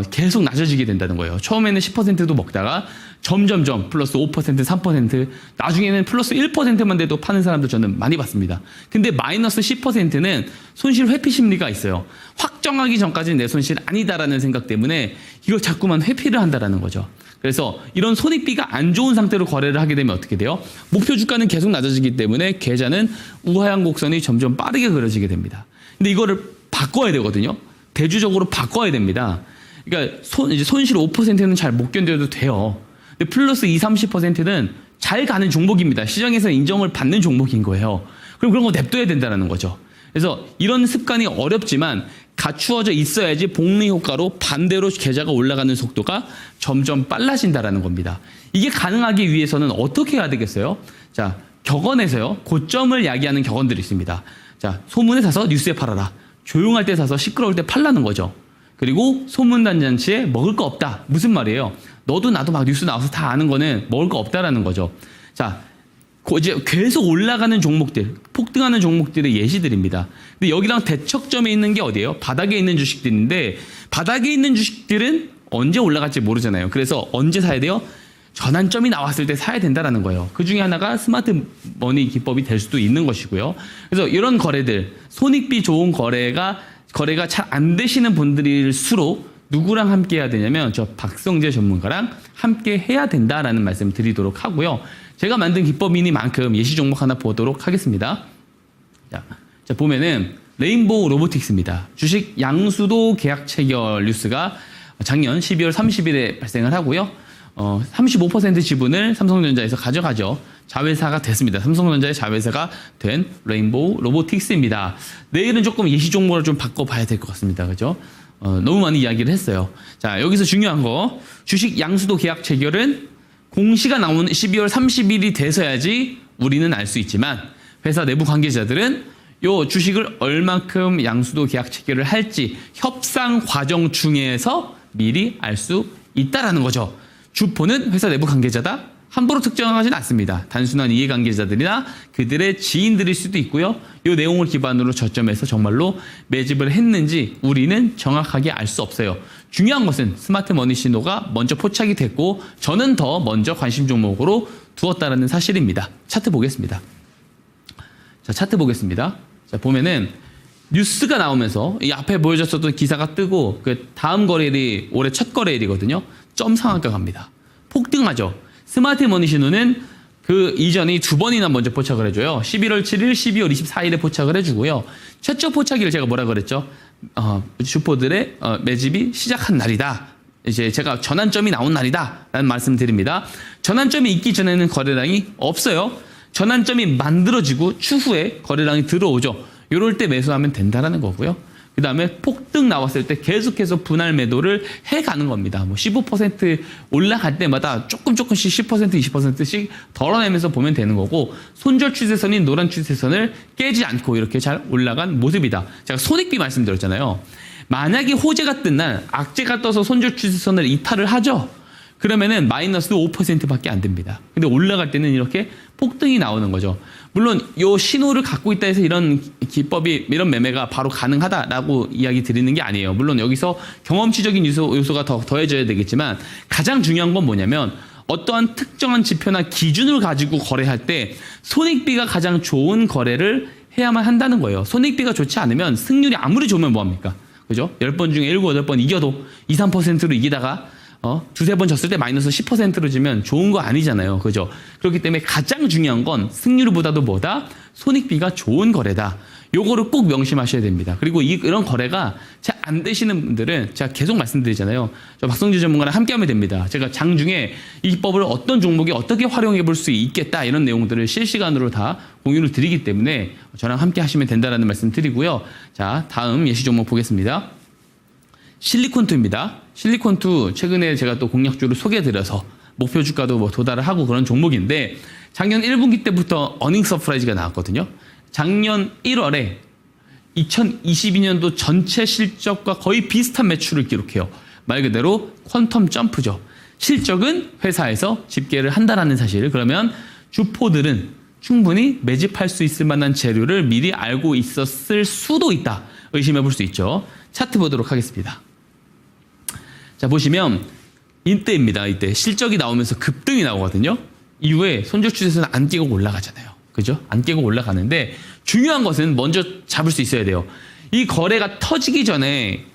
계속 낮아지게 된다는 거예요. 처음에는 10%도 먹다가 점점점 플러스 5%, 3%, 나중에는 플러스 1%만 돼도 파는 사람들 저는 많이 봤습니다. 근데 마이너스 10%는 손실 회피 심리가 있어요. 확정하기 전까지는 내 손실 아니다라는 생각 때문에 이걸 자꾸만 회피를 한다라는 거죠. 그래서 이런 손익비가 안 좋은 상태로 거래를 하게 되면 어떻게 돼요? 목표 주가는 계속 낮아지기 때문에 계좌는 우하향 곡선이 점점 빠르게 그려지게 됩니다. 근데 이거를 바꿔야 되거든요. 대주적으로 바꿔야 됩니다. 그러니까 이제 손실 5%는 잘 못 견뎌도 돼요. 근데 플러스 20, 30%는 잘 가는 종목입니다. 시장에서 인정을 받는 종목인 거예요. 그럼 그런 거 냅둬야 된다는 거죠. 그래서 이런 습관이 어렵지만 갖추어져 있어야지 복리 효과로 반대로 계좌가 올라가는 속도가 점점 빨라진다는 겁니다. 이게 가능하기 위해서는 어떻게 해야 되겠어요? 자, 격언에서요, 고점을 야기하는 격언들이 있습니다. 자, 소문에 사서 뉴스에 팔아라. 조용할 때 사서 시끄러울 때 팔라는 거죠. 그리고 소문단잔치에 먹을 거 없다. 무슨 말이에요? 너도 나도 막 뉴스 나와서 다 아는 거는 먹을 거 없다라는 거죠. 자, 이제 계속 올라가는 종목들, 폭등하는 종목들의 예시들입니다. 근데 여기랑 대척점에 있는 게 어디예요? 바닥에 있는 주식들인데 바닥에 있는 주식들은 언제 올라갈지 모르잖아요. 그래서 언제 사야 돼요? 전환점이 나왔을 때 사야 된다라는 거예요. 그 중에 하나가 스마트 머니 기법이 될 수도 있는 것이고요. 그래서 이런 거래들, 손익비 좋은 거래가 잘 안 되시는 분들일수록 누구랑 함께 해야 되냐면 저 박성재 전문가랑 함께 해야 된다라는 말씀 드리도록 하고요. 제가 만든 기법이니만큼 예시 종목 하나 보도록 하겠습니다. 자 보면은 레인보우 로보틱스입니다. 주식 양수도 계약 체결 뉴스가 작년 12월 30일에 발생을 하고요. 35% 지분을 삼성전자에서 가져가죠. 자회사가 됐습니다. 삼성전자의 자회사가 된 레인보우 로보틱스입니다. 내일은 조금 예시 종목을 좀 바꿔봐야 될 것 같습니다. 그죠? 너무 많이 이야기를 했어요. 자, 여기서 중요한 거. 주식 양수도 계약 체결은 공시가 나오는 12월 30일이 돼서야지 우리는 알 수 있지만 회사 내부 관계자들은 요 주식을 얼만큼 양수도 계약 체결을 할지 협상 과정 중에서 미리 알 수 있다라는 거죠. 주포는 회사 내부 관계자다. 함부로 특정하진 않습니다. 단순한 이해관계자들이나 그들의 지인들일 수도 있고요. 이 내용을 기반으로 저점에서 정말로 매집을 했는지 우리는 정확하게 알 수 없어요. 중요한 것은 스마트 머니 신호가 먼저 포착이 됐고 저는 더 먼저 관심 종목으로 두었다는 사실입니다. 차트 보겠습니다. 자, 차트 보겠습니다. 자, 보면은 뉴스가 나오면서 이 앞에 보여줬었던 기사가 뜨고 그 다음 거래일이 올해 첫 거래일이거든요. 점 상한가 갑니다. 폭등하죠. 스마트 머니 신호는 그 이전이 두 번이나 먼저 포착을 해줘요. 11월 7일, 12월 24일에 포착을 해주고요. 최초 포착일 제가 뭐라 그랬죠? 주포들의 매집이 시작한 날이다. 이제 제가 전환점이 나온 날이다. 라는 말씀 드립니다. 전환점이 있기 전에는 거래량이 없어요. 전환점이 만들어지고 추후에 거래량이 들어오죠. 이럴 때 매수하면 된다라는 거고요. 그 다음에 폭등 나왔을 때 계속해서 분할 매도를 해가는 겁니다. 뭐 15% 올라갈 때마다 조금씩 10%, 20%씩 덜어내면서 보면 되는 거고 손절 추세선인 노란 추세선을 깨지 않고 이렇게 잘 올라간 모습이다. 제가 손익비 말씀드렸잖아요. 만약에 호재가 뜬 날 악재가 떠서 손절 추세선을 이탈을 하죠. 그러면은 마이너스 5%밖에 안 됩니다. 근데 올라갈 때는 이렇게 폭등이 나오는 거죠. 물론 요 신호를 갖고 있다 해서 이런 기법이 이런 매매가 바로 가능하다라고 이야기 드리는 게 아니에요. 물론 여기서 경험치적인 요소가 더 더해져야 되겠지만 가장 중요한 건 뭐냐면 어떠한 특정한 지표나 기준을 가지고 거래할 때 손익비가 가장 좋은 거래를 해야만 한다는 거예요. 손익비가 좋지 않으면 승률이 아무리 좋으면 뭐합니까? 그죠? 10번 중에 7, 8번 이겨도 2, 3%로 이기다가 두세 번 졌을 때 마이너스 10%로 지면 좋은 거 아니잖아요. 그죠? 그렇기 때문에 가장 중요한 건 승률보다도 뭐다? 손익비가 좋은 거래다. 요거를 꼭 명심하셔야 됩니다. 그리고 이런 거래가 잘 안 되시는 분들은 제가 계속 말씀드리잖아요. 저 박성재 전문가랑 함께 하면 됩니다. 제가 장중에 이 기법을 어떤 종목에 어떻게 활용해 볼 수 있겠다 이런 내용들을 실시간으로 다 공유를 드리기 때문에 저랑 함께 하시면 된다라는 말씀 드리고요. 자, 다음 예시 종목 보겠습니다. 실리콘2입니다. 실리콘2 최근에 제가 또 공략주를 소개해드려서 목표 주가도 뭐 도달을 하고 그런 종목인데 작년 1분기 때부터 어닝 서프라이즈가 나왔거든요. 작년 1월에 2022년도 전체 실적과 거의 비슷한 매출을 기록해요. 말 그대로 퀀텀 점프죠. 실적은 회사에서 집계를 한다라는 사실. 그러면 주포들은 충분히 매집할 수 있을 만한 재료를 미리 알고 있었을 수도 있다. 의심해 볼 수 있죠. 차트 보도록 하겠습니다. 자, 보시면 이때입니다. 이때 실적이 나오면서 급등이 나오거든요. 이후에 손절 추세선은 안 깨고 올라가잖아요. 그죠? 안 깨고 올라가는데 중요한 것은 먼저 잡을 수 있어야 돼요. 이 거래가 터지기 전에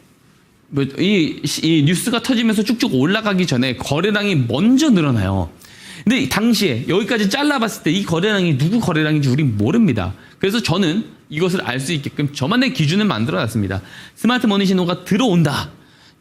이 뉴스가 터지면서 쭉쭉 올라가기 전에 거래량이 먼저 늘어나요. 근데 당시에 여기까지 잘라봤을 때 이 거래량이 누구 거래량인지 우린 모릅니다. 그래서 저는 이것을 알 수 있게끔 저만의 기준을 만들어놨습니다. 스마트 머니 신호가 들어온다.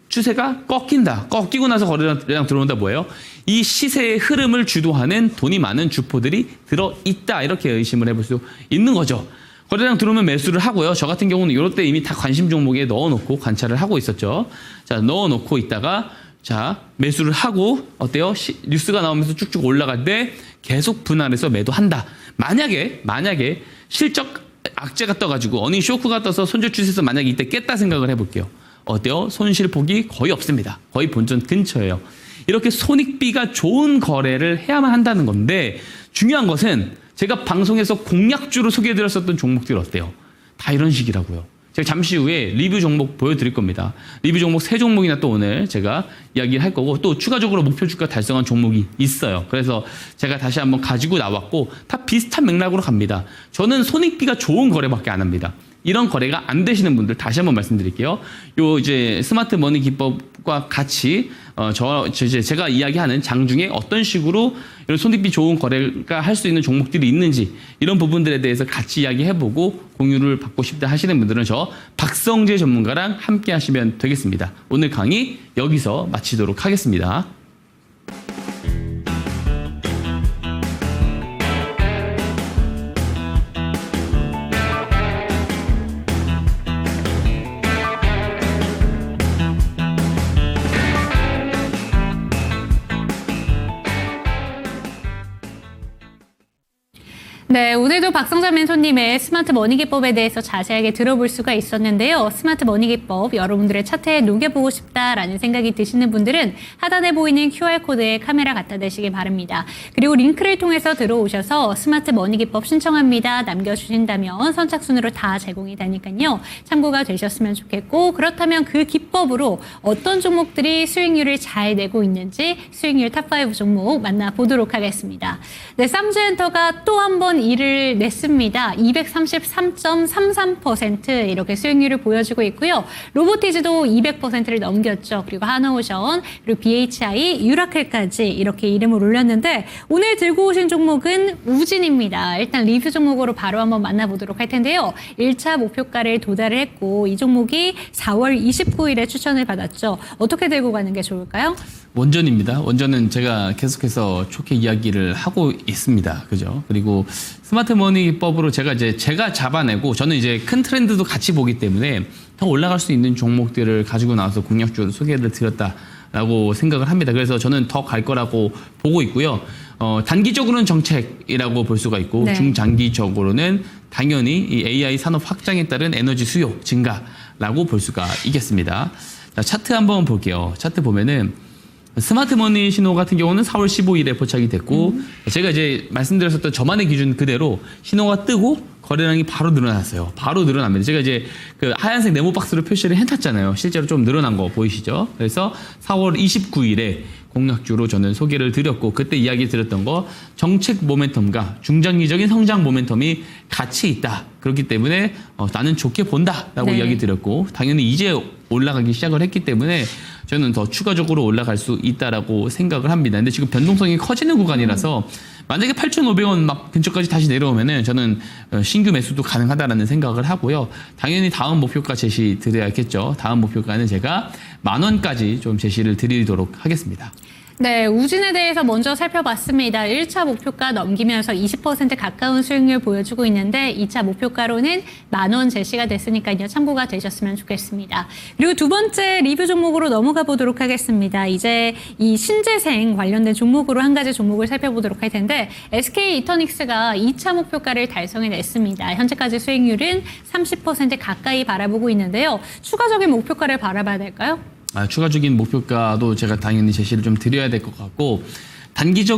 추세가 꺾인다. 꺾이고 나서 거래량 들어온다 뭐예요? 이 시세의 흐름을 주도하는 돈이 많은 주포들이 들어있다. 이렇게 의심을 해볼 수 있는 거죠. 거래량 들어오면 매수를 하고요. 저 같은 경우는 이럴 때 이미 다 관심 종목에 넣어놓고 관찰을 하고 있었죠. 자, 넣어놓고 있다가 자, 매수를 하고 어때요? 뉴스가 나오면서 쭉쭉 올라갈 때 계속 분할해서 매도한다. 만약에 실적 악재가 떠가지고 어닝 쇼크가 떠서 손절 추세에서 만약에 이때 깼다 생각을 해볼게요. 어때요? 손실폭이 거의 없습니다. 거의 본전 근처예요. 이렇게 손익비가 좋은 거래를 해야만 한다는 건데 중요한 것은 제가 방송에서 공략주로 소개해드렸었던 종목들 어때요? 다 이런 식이라고요. 제가 잠시 후에 리뷰 종목 보여드릴 겁니다. 리뷰 종목 3종목이나 또 오늘 제가 이야기를 할 거고 또 추가적으로 목표 주가 달성한 종목이 있어요. 그래서 제가 다시 한번 가지고 나왔고 다 비슷한 맥락으로 갑니다. 저는 손익비가 좋은 거래밖에 안 합니다. 이런 거래가 안 되시는 분들 다시 한번 말씀드릴게요. 요 이제 스마트 머니 기법과 같이 제가 이야기하는 장중에 어떤 식으로 이런 손익비 좋은 거래가 할 수 있는 종목들이 있는지 이런 부분들에 대해서 같이 이야기해보고 공유를 받고 싶다 하시는 분들은 저 박성재 전문가랑 함께 하시면 되겠습니다. 오늘 강의 여기서 마치도록 하겠습니다. 네, 오늘도 박성재 멘토님의 스마트 머니 기법에 대해서 자세하게 들어볼 수가 있었는데요. 스마트 머니 기법 여러분들의 차트에 녹여보고 싶다라는 생각이 드시는 분들은 하단에 보이는 QR코드에 카메라 갖다 대시기 바랍니다. 그리고 링크를 통해서 들어오셔서 스마트 머니 기법 신청합니다 남겨주신다면 선착순으로 다 제공이 되니까요. 참고가 되셨으면 좋겠고 그렇다면 그 기법으로 어떤 종목들이 수익률을 잘 내고 있는지 수익률 탑5 종목 만나보도록 하겠습니다. 네, 쌈즈엔터가 또 한 번 일을 냈습니다. 230.33% 이렇게 수익률을 보여주고 있고요. 로보티즈도 200%를 넘겼죠. 그리고 하나오션, 그리고 BHI, 유라클까지 이렇게 이름을 올렸는데 오늘 들고 오신 종목은 우진입니다. 일단 리뷰 종목으로 바로 한번 만나보도록 할 텐데요. 1차 목표가를 도달을 했고 이 종목이 4월 29일에 추천을 받았죠. 어떻게 들고 가는 게 좋을까요? 원전입니다. 원전은 제가 계속해서 좋게 이야기를 하고 있습니다. 그죠? 그리고 스마트 머니법으로 제가 잡아내고 저는 이제 큰 트렌드도 같이 보기 때문에 더 올라갈 수 있는 종목들을 가지고 나와서 공략주로 소개를 드렸다라고 생각을 합니다. 그래서 저는 더 갈 거라고 보고 있고요. 단기적으로는 정책이라고 볼 수가 있고 네. 중장기적으로는 당연히 이 AI 산업 확장에 따른 에너지 수요 증가라고 볼 수가 있겠습니다. 자, 차트 한번 볼게요. 차트 보면은 스마트 머니 신호 같은 경우는 4월 15일에 포착이 됐고 제가 이제 말씀드렸었던 저만의 기준 그대로 신호가 뜨고 거래량이 바로 늘어났어요. 바로 늘어납니다. 제가 이제 그 하얀색 네모 박스로 표시를 해놨잖아요. 실제로 좀 늘어난 거 보이시죠? 그래서 4월 29일에 공략주로 저는 소개를 드렸고 그때 이야기 드렸던 거 정책 모멘텀과 중장기적인 성장 모멘텀이 같이 있다. 그렇기 때문에 나는 좋게 본다라고 네. 이야기 드렸고 당연히 이제 올라가기 시작을 했기 때문에 저는 더 추가적으로 올라갈 수 있다라고 생각을 합니다. 근데 지금 변동성이 커지는 구간이라서 만약에 8,500원 막 근처까지 다시 내려오면은 저는 신규 매수도 가능하다라는 생각을 하고요. 당연히 다음 목표가 제시 드려야겠죠. 다음 목표가는 제가 10,000원까지 좀 제시를 드리도록 하겠습니다. 네, 우진에 대해서 먼저 살펴봤습니다. 1차 목표가 넘기면서 20% 가까운 수익률 보여주고 있는데 2차 목표가로는 10,000원 제시가 됐으니까요. 참고가 되셨으면 좋겠습니다. 그리고 두 번째 리뷰 종목으로 넘어가 보도록 하겠습니다. 이제 이 신재생 관련된 종목으로 한 가지 종목을 살펴보도록 할 텐데 SK 이터닉스가 2차 목표가를 달성해냈습니다. 현재까지 수익률은 30% 가까이 바라보고 있는데요. 추가적인 목표가를 바라봐야 될까요? 추가적인 목표가도 제가 당연히 제시를 좀 드려야 될 것 같고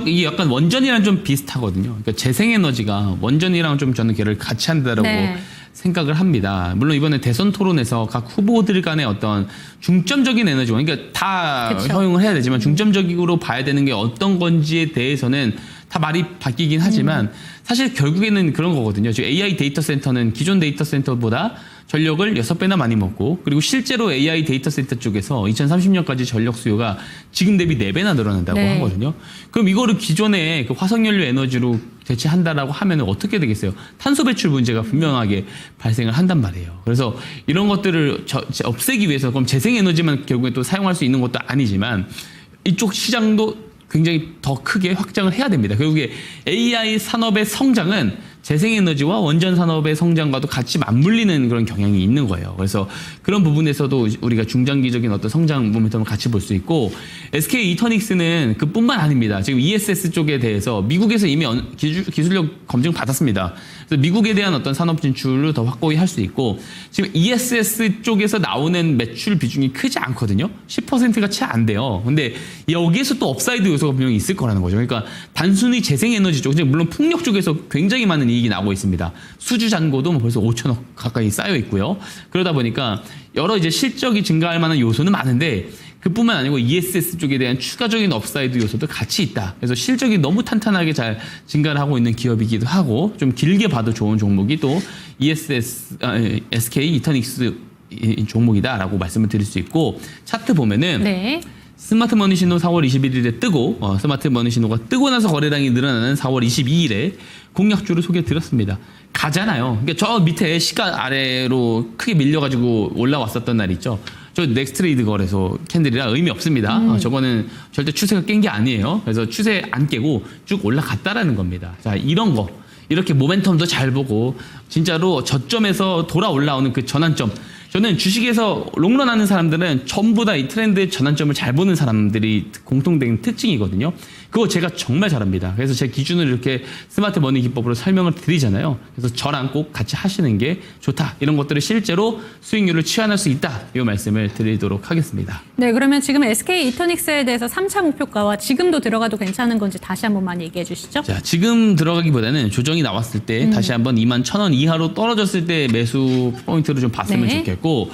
이게 약간 원전이랑 좀 비슷하거든요. 그러니까 재생에너지가 원전이랑 좀 저는 걔를 같이 한다라고 네. 생각을 합니다. 물론 이번에 대선 토론에서 각 후보들 간의 어떤 중점적인 에너지, 그러니까 다 그쵸. 허용을 해야 되지만 중점적으로 봐야 되는 게 어떤 건지에 대해서는 다 말이 바뀌긴 하지만 사실 결국에는 그런 거거든요. 지금 AI 데이터 센터는 기존 데이터 센터보다 전력을 6배나 많이 먹고 그리고 실제로 AI 데이터 센터 쪽에서 2030년까지 전력 수요가 지금 대비 4배나 늘어난다고 네. 하거든요. 그럼 이거를 기존의 그 화석연료 에너지로 대체한다라고 하면 어떻게 되겠어요? 탄소 배출 문제가 분명하게 발생을 한단 말이에요. 그래서 이런 것들을 없애기 위해서 그럼 재생에너지만 결국에 또 사용할 수 있는 것도 아니지만 이쪽 시장도 굉장히 더 크게 확장을 해야 됩니다. 결국에 AI 산업의 성장은 재생에너지와 원전 산업의 성장과도 같이 맞물리는 그런 경향이 있는 거예요. 그래서 그런 부분에서도 우리가 중장기적인 어떤 성장 모멘텀을 같이 볼 수 있고 SK 이터닉스는 그뿐만 아닙니다. 지금 ESS 쪽에 대해서 미국에서 이미 기술력 검증 받았습니다. 그래서 미국에 대한 어떤 산업 진출을 더 확고히 할 수 있고 지금 ESS 쪽에서 나오는 매출 비중이 크지 않거든요. 10%가 채 안 돼요. 근데 여기에서 또 업사이드 요소가 분명히 있을 거라는 거죠. 그러니까 단순히 재생에너지 쪽, 물론 풍력 쪽에서 굉장히 많은 이익이 나오고 있습니다. 수주 잔고도 뭐 벌써 5천억 가까이 쌓여 있고요. 그러다 보니까 여러 이제 실적이 증가할 만한 요소는 많은데 그뿐만 아니고 ESS 쪽에 대한 추가적인 업사이드 요소도 같이 있다. 그래서 실적이 너무 탄탄하게 잘 증가를 하고 있는 기업이기도 하고 좀 길게 봐도 좋은 종목이 또 SK 이터닉스 종목이다라고 말씀을 드릴 수 있고 차트 보면은 네. 스마트 머니 신호 4월 21일에 뜨고 스마트 머니 신호가 뜨고 나서 거래량이 늘어나는 4월 22일에 공략주를 소개해 드렸습니다. 가잖아요. 그러니까 저 밑에 시가 아래로 크게 밀려가지고 올라왔었던 날 있죠. 저 넥스트레이드 거래소 캔들이라 의미 없습니다. 저거는 절대 추세가 깬 게 아니에요. 그래서 추세 안 깨고 쭉 올라갔다라는 겁니다. 자, 이런 거 이렇게 모멘텀도 잘 보고 진짜로 저점에서 돌아 올라오는 그 전환점. 저는 주식에서 롱런 하는 사람들은 전부 다 이 트렌드의 전환점을 잘 보는 사람들이 공통된 특징이거든요. 그거 제가 정말 잘합니다. 그래서 제 기준을 이렇게 스마트 머니 기법으로 설명을 드리잖아요. 그래서 저랑 꼭 같이 하시는 게 좋다. 이런 것들을 실제로 수익률을 취한할 수 있다. 이 말씀을 드리도록 하겠습니다. 네, 그러면 지금 SK 이터닉스에 대해서 3차 목표가와 지금도 들어가도 괜찮은 건지 다시 한 번만 얘기해 주시죠. 자, 지금 들어가기보다는 조정이 나왔을 때 다시 한번 21,000원 이하로 떨어졌을 때 매수 포인트로 좀 봤으면 네. 좋겠고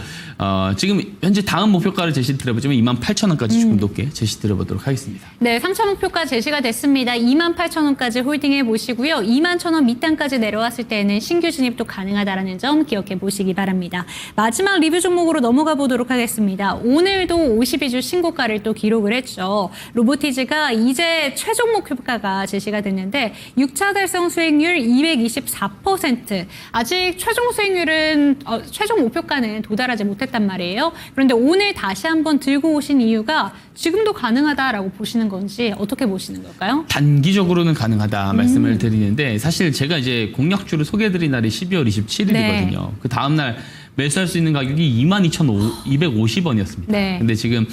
지금 현재 다음 목표가를 제시 드려보자면 28,000원까지 조금 높게 제시 드려보도록 하겠습니다. 네, 3차 목표가 제시가 됐습니다. 28,000원까지 홀딩해 보시고요. 21,000원 밑단까지 내려왔을 때는 신규 진입도 가능하다는 점 기억해 보시기 바랍니다. 마지막 리뷰 종목으로 넘어가 보도록 하겠습니다. 오늘도 52주 신고가를 또 기록을 했죠. 로보티즈가 이제 최종 목표가가 제시가 됐는데 6차 달성 수익률 224%. 아직 최종 수익률은 최종 목표가는 도달하지 못했단 말이에요. 그런데 오늘 다시 한번 들고 오신 이유가 지금도 가능하다라고 보시는 건지 어떻게 보시는 걸까요? 단기적으로는 가능하다 말씀을 드리는데 사실 제가 이제 공략주를 소개해드린 날이 12월 27일이거든요. 네. 그 다음날 매수할 수 있는 가격이 22,250원이었습니다. 네. 근데 지금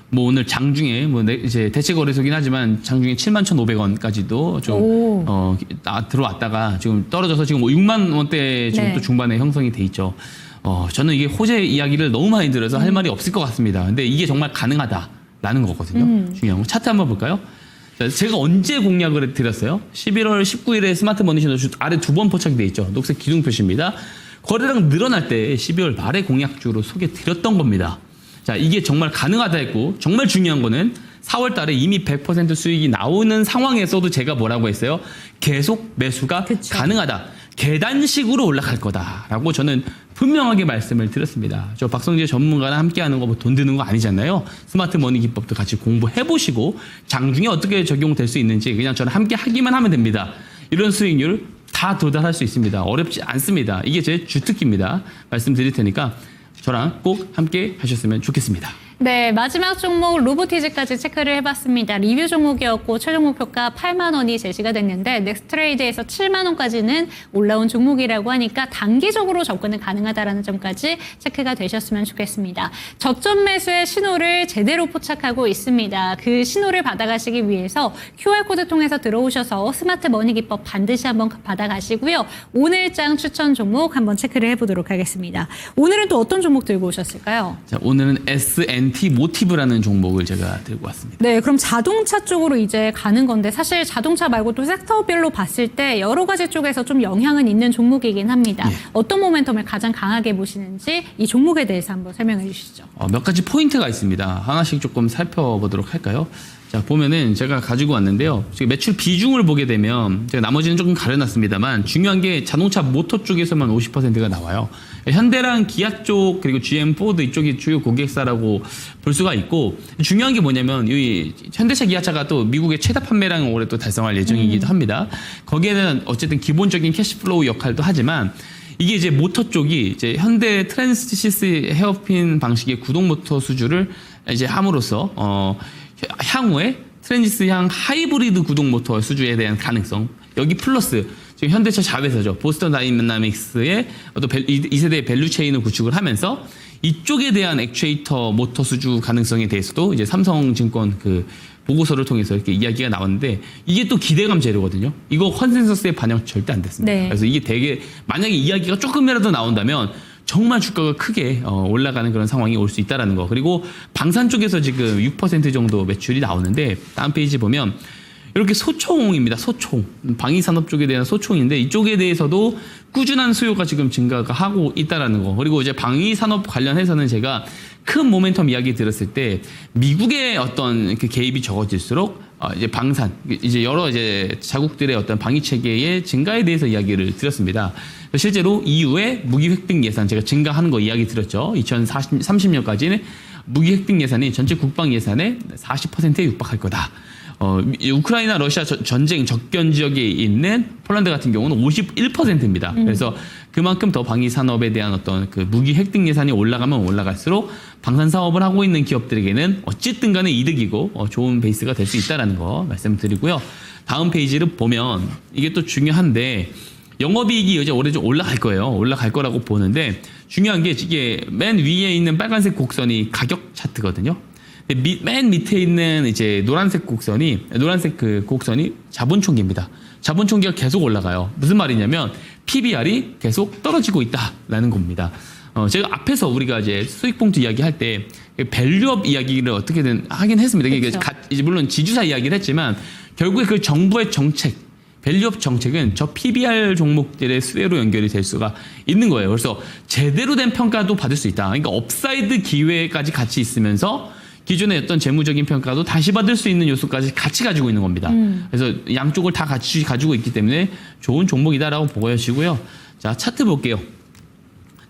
뭐 오늘 장중에 이제 대체 거래소긴 하지만 장중에 71,500원까지도 좀 들어왔다가 지금 떨어져서 지금 6만 원대 지금 네. 또 중반에 형성이 돼 있죠. 저는 이게 호재 이야기를 너무 많이 들어서 할 말이 없을 것 같습니다. 근데 이게 정말 가능하다라는 거거든요. 중요한 거. 차트 한번 볼까요? 자, 제가 언제 공략을 드렸어요? 11월 19일에 스마트 머니 신호 아래 두 번 포착이 돼 있죠. 녹색 기둥 표시입니다. 거래량 늘어날 때 12월 말에 공략주로 소개 드렸던 겁니다. 자, 이게 정말 가능하다 했고 정말 중요한 거는 4월 달에 이미 100% 수익이 나오는 상황에서도 제가 뭐라고 했어요? 계속 매수가 그쵸. 가능하다. 계단식으로 올라갈 거다라고 저는 분명하게 말씀을 드렸습니다. 저 박성재 전문가랑 함께하는 거 뭐 돈 드는 거 아니잖아요. 스마트 머니 기법도 같이 공부해 보시고 장중에 어떻게 적용될 수 있는지 그냥 저랑 함께 하기만 하면 됩니다. 이런 수익률 다 도달할 수 있습니다. 어렵지 않습니다. 이게 제 주특기입니다. 말씀드릴 테니까 저랑 꼭 함께 하셨으면 좋겠습니다. 네, 마지막 종목 로보티즈까지 체크를 해봤습니다. 리뷰 종목이었고 최종 목표가 8만 원이 제시가 됐는데 넥스트레이드에서 7만 원까지는 올라온 종목이라고 하니까 단기적으로 접근은 가능하다는 점까지 체크가 되셨으면 좋겠습니다. 저점 매수의 신호를 제대로 포착하고 있습니다. 그 신호를 받아가시기 위해서 QR코드 통해서 들어오셔서 스마트 머니 기법 반드시 한번 받아가시고요. 오늘장 추천 종목 한번 체크를 해보도록 하겠습니다. 오늘은 또 어떤 종목 들고 오셨을까요? 자, 오늘은 SNT 모티브라는 종목을 제가 들고 왔습니다. 네, 그럼 자동차 쪽으로 이제 가는 건데 사실 자동차 말고 또 섹터별로 봤을 때 여러 가지 쪽에서 좀 영향은 있는 종목이긴 합니다. 예. 어떤 모멘텀을 가장 강하게 보시는지 이 종목에 대해서 한번 설명해 주시죠. 몇 가지 포인트가 있습니다. 하나씩 조금 살펴보도록 할까요? 자, 보면은 제가 가지고 왔는데요. 지금 매출 비중을 보게 되면 제가 나머지는 조금 가려놨습니다만 중요한 게 자동차 모터 쪽에서만 50%가 나와요. 현대랑 기아 쪽 그리고 GM, 포드 이쪽이 주요 고객사라고 볼 수가 있고 중요한 게 뭐냐면 이 현대차, 기아차가 또 미국의 최다 판매량을 올해 또 달성할 예정이기도 합니다. 거기에는 어쨌든 기본적인 캐시플로우 역할도 하지만 이게 이제 모터 쪽이 이제 현대 트랜스시스 헤어핀 방식의 구동 모터 수주를 이제 함으로써 향후에 트랜지스향 하이브리드 구동 모터 수주에 대한 가능성 여기 플러스 지금 현대차 자회사죠. 보스턴 다이내믹스의 어떤 2세대의 밸류 체인을 구축을 하면서 이쪽에 대한 액추에이터 모터 수주 가능성에 대해서도 이제 삼성증권 그 보고서를 통해서 이렇게 이야기가 나왔는데 이게 또 기대감 재료거든요. 이거 컨센서스에 반영 절대 안 됐습니다. 네. 그래서 이게 되게 만약에 이야기가 조금이라도 나온다면 정말 주가가 크게 올라가는 그런 상황이 올 수 있다라는 거. 그리고 방산 쪽에서 지금 6% 정도 매출이 나오는데 다음 페이지 보면 이렇게 소총입니다. 소총. 방위산업 쪽에 대한 소총인데 이쪽에 대해서도 꾸준한 수요가 지금 증가가 하고 있다라는 거. 그리고 이제 방위산업 관련해서는 제가 큰 모멘텀 이야기 들었을 때 미국의 어떤 그 개입이 적어질수록 이제 방산, 이제 여러 이제 자국들의 어떤 방위 체계의 증가에 대해서 이야기를 드렸습니다. 실제로 EU의 무기 획득 예산 제가 증가하는 거 이야기 드렸죠. 2030년까지는 무기 획득 예산이 전체 국방 예산의 40%에 육박할 거다. 우크라이나 러시아 전쟁 접견 지역에 있는 폴란드 같은 경우는 51%입니다. 그래서 그만큼 더 방위 산업에 대한 어떤 그 무기 획득 예산이 올라가면 올라갈수록 방산 사업을 하고 있는 기업들에게는 어쨌든 간에 이득이고 좋은 베이스가 될 수 있다는 거 말씀드리고요. 다음 페이지를 보면 이게 또 중요한데 영업이익이 이제 올해 좀 올라갈 거예요. 올라갈 거라고 보는데 중요한 게 이게 맨 위에 있는 빨간색 곡선이 가격 차트거든요. 맨 밑에 있는 이제 노란색 그 곡선이 자본총계입니다. 자본총계가 계속 올라가요. 무슨 말이냐면 PBR이 계속 떨어지고 있다라는 겁니다. 제가 앞에서 우리가 이제 수익봉투 이야기할 때 밸류업 이야기를 어떻게든 하긴 했습니다. 그렇죠. 이게 물론 지주사 이야기를 했지만 결국에 그 정부의 정책, 밸류업 정책은 저 PBR 종목들의 수혜로 연결이 될 수가 있는 거예요. 그래서 제대로 된 평가도 받을 수 있다. 그러니까 업사이드 기회까지 같이 있으면서 기존의 어떤 재무적인 평가도 다시 받을 수 있는 요소까지 같이 가지고 있는 겁니다. 그래서 양쪽을 다 같이 가지고 있기 때문에 좋은 종목이다라고 보여지고요. 자, 차트 볼게요.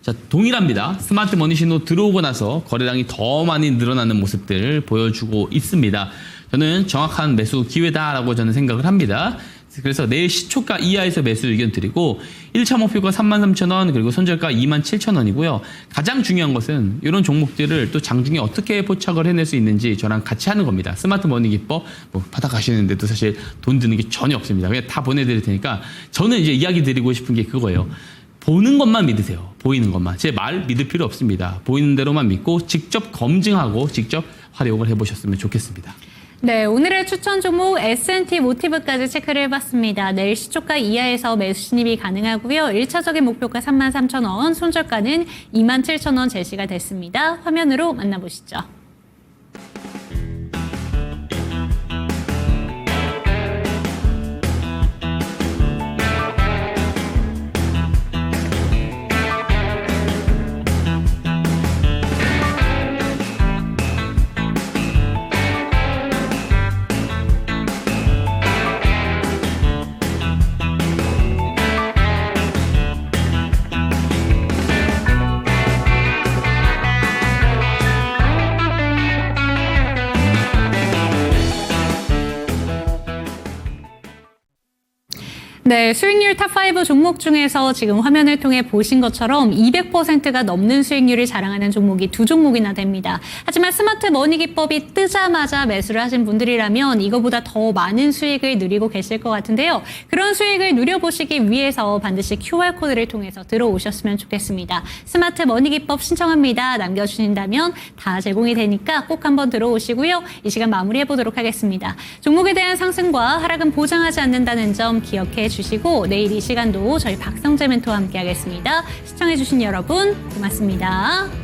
자, 동일합니다. 스마트 머니 신호 들어오고 나서 거래량이 더 많이 늘어나는 모습들을 보여주고 있습니다. 저는 정확한 매수 기회다라고 저는 생각을 합니다. 그래서 내일 시초가 이하에서 매수 의견 드리고 1차 목표가 33,000원 그리고 손절가 27,000원이고요. 가장 중요한 것은 이런 종목들을 또 장중에 어떻게 포착을 해낼 수 있는지 저랑 같이 하는 겁니다. 스마트 머니 기법 뭐 받아가시는데도 사실 돈 드는 게 전혀 없습니다. 그냥 다 보내드릴 테니까 저는 이제 이야기 드리고 싶은 게 그거예요. 보는 것만 믿으세요. 보이는 것만. 제 말 믿을 필요 없습니다. 보이는 대로만 믿고 직접 검증하고 직접 활용을 해보셨으면 좋겠습니다. 네, 오늘의 추천 종목 S&T 모티브까지 체크를 해봤습니다. 내일 시초가 이하에서 매수 진입이 가능하고요. 1차적인 목표가 33,000원, 손절가는 27,000원 제시가 됐습니다. 화면으로 만나보시죠. 네, 수익률 탑5 종목 중에서 지금 화면을 통해 보신 것처럼 200%가 넘는 수익률을 자랑하는 종목이 두 종목이나 됩니다. 하지만 스마트 머니 기법이 뜨자마자 매수를 하신 분들이라면 이거보다 더 많은 수익을 누리고 계실 것 같은데요. 그런 수익을 누려보시기 위해서 반드시 QR코드를 통해서 들어오셨으면 좋겠습니다. 스마트 머니 기법 신청합니다. 남겨주신다면 다 제공이 되니까 꼭 한번 들어오시고요. 이 시간 마무리해보도록 하겠습니다. 종목에 대한 상승과 하락은 보장하지 않는다는 점 기억해 주시고 내일 이 시간도 저희 박성재 멘토와 함께 하겠습니다. 시청해주신 여러분 고맙습니다.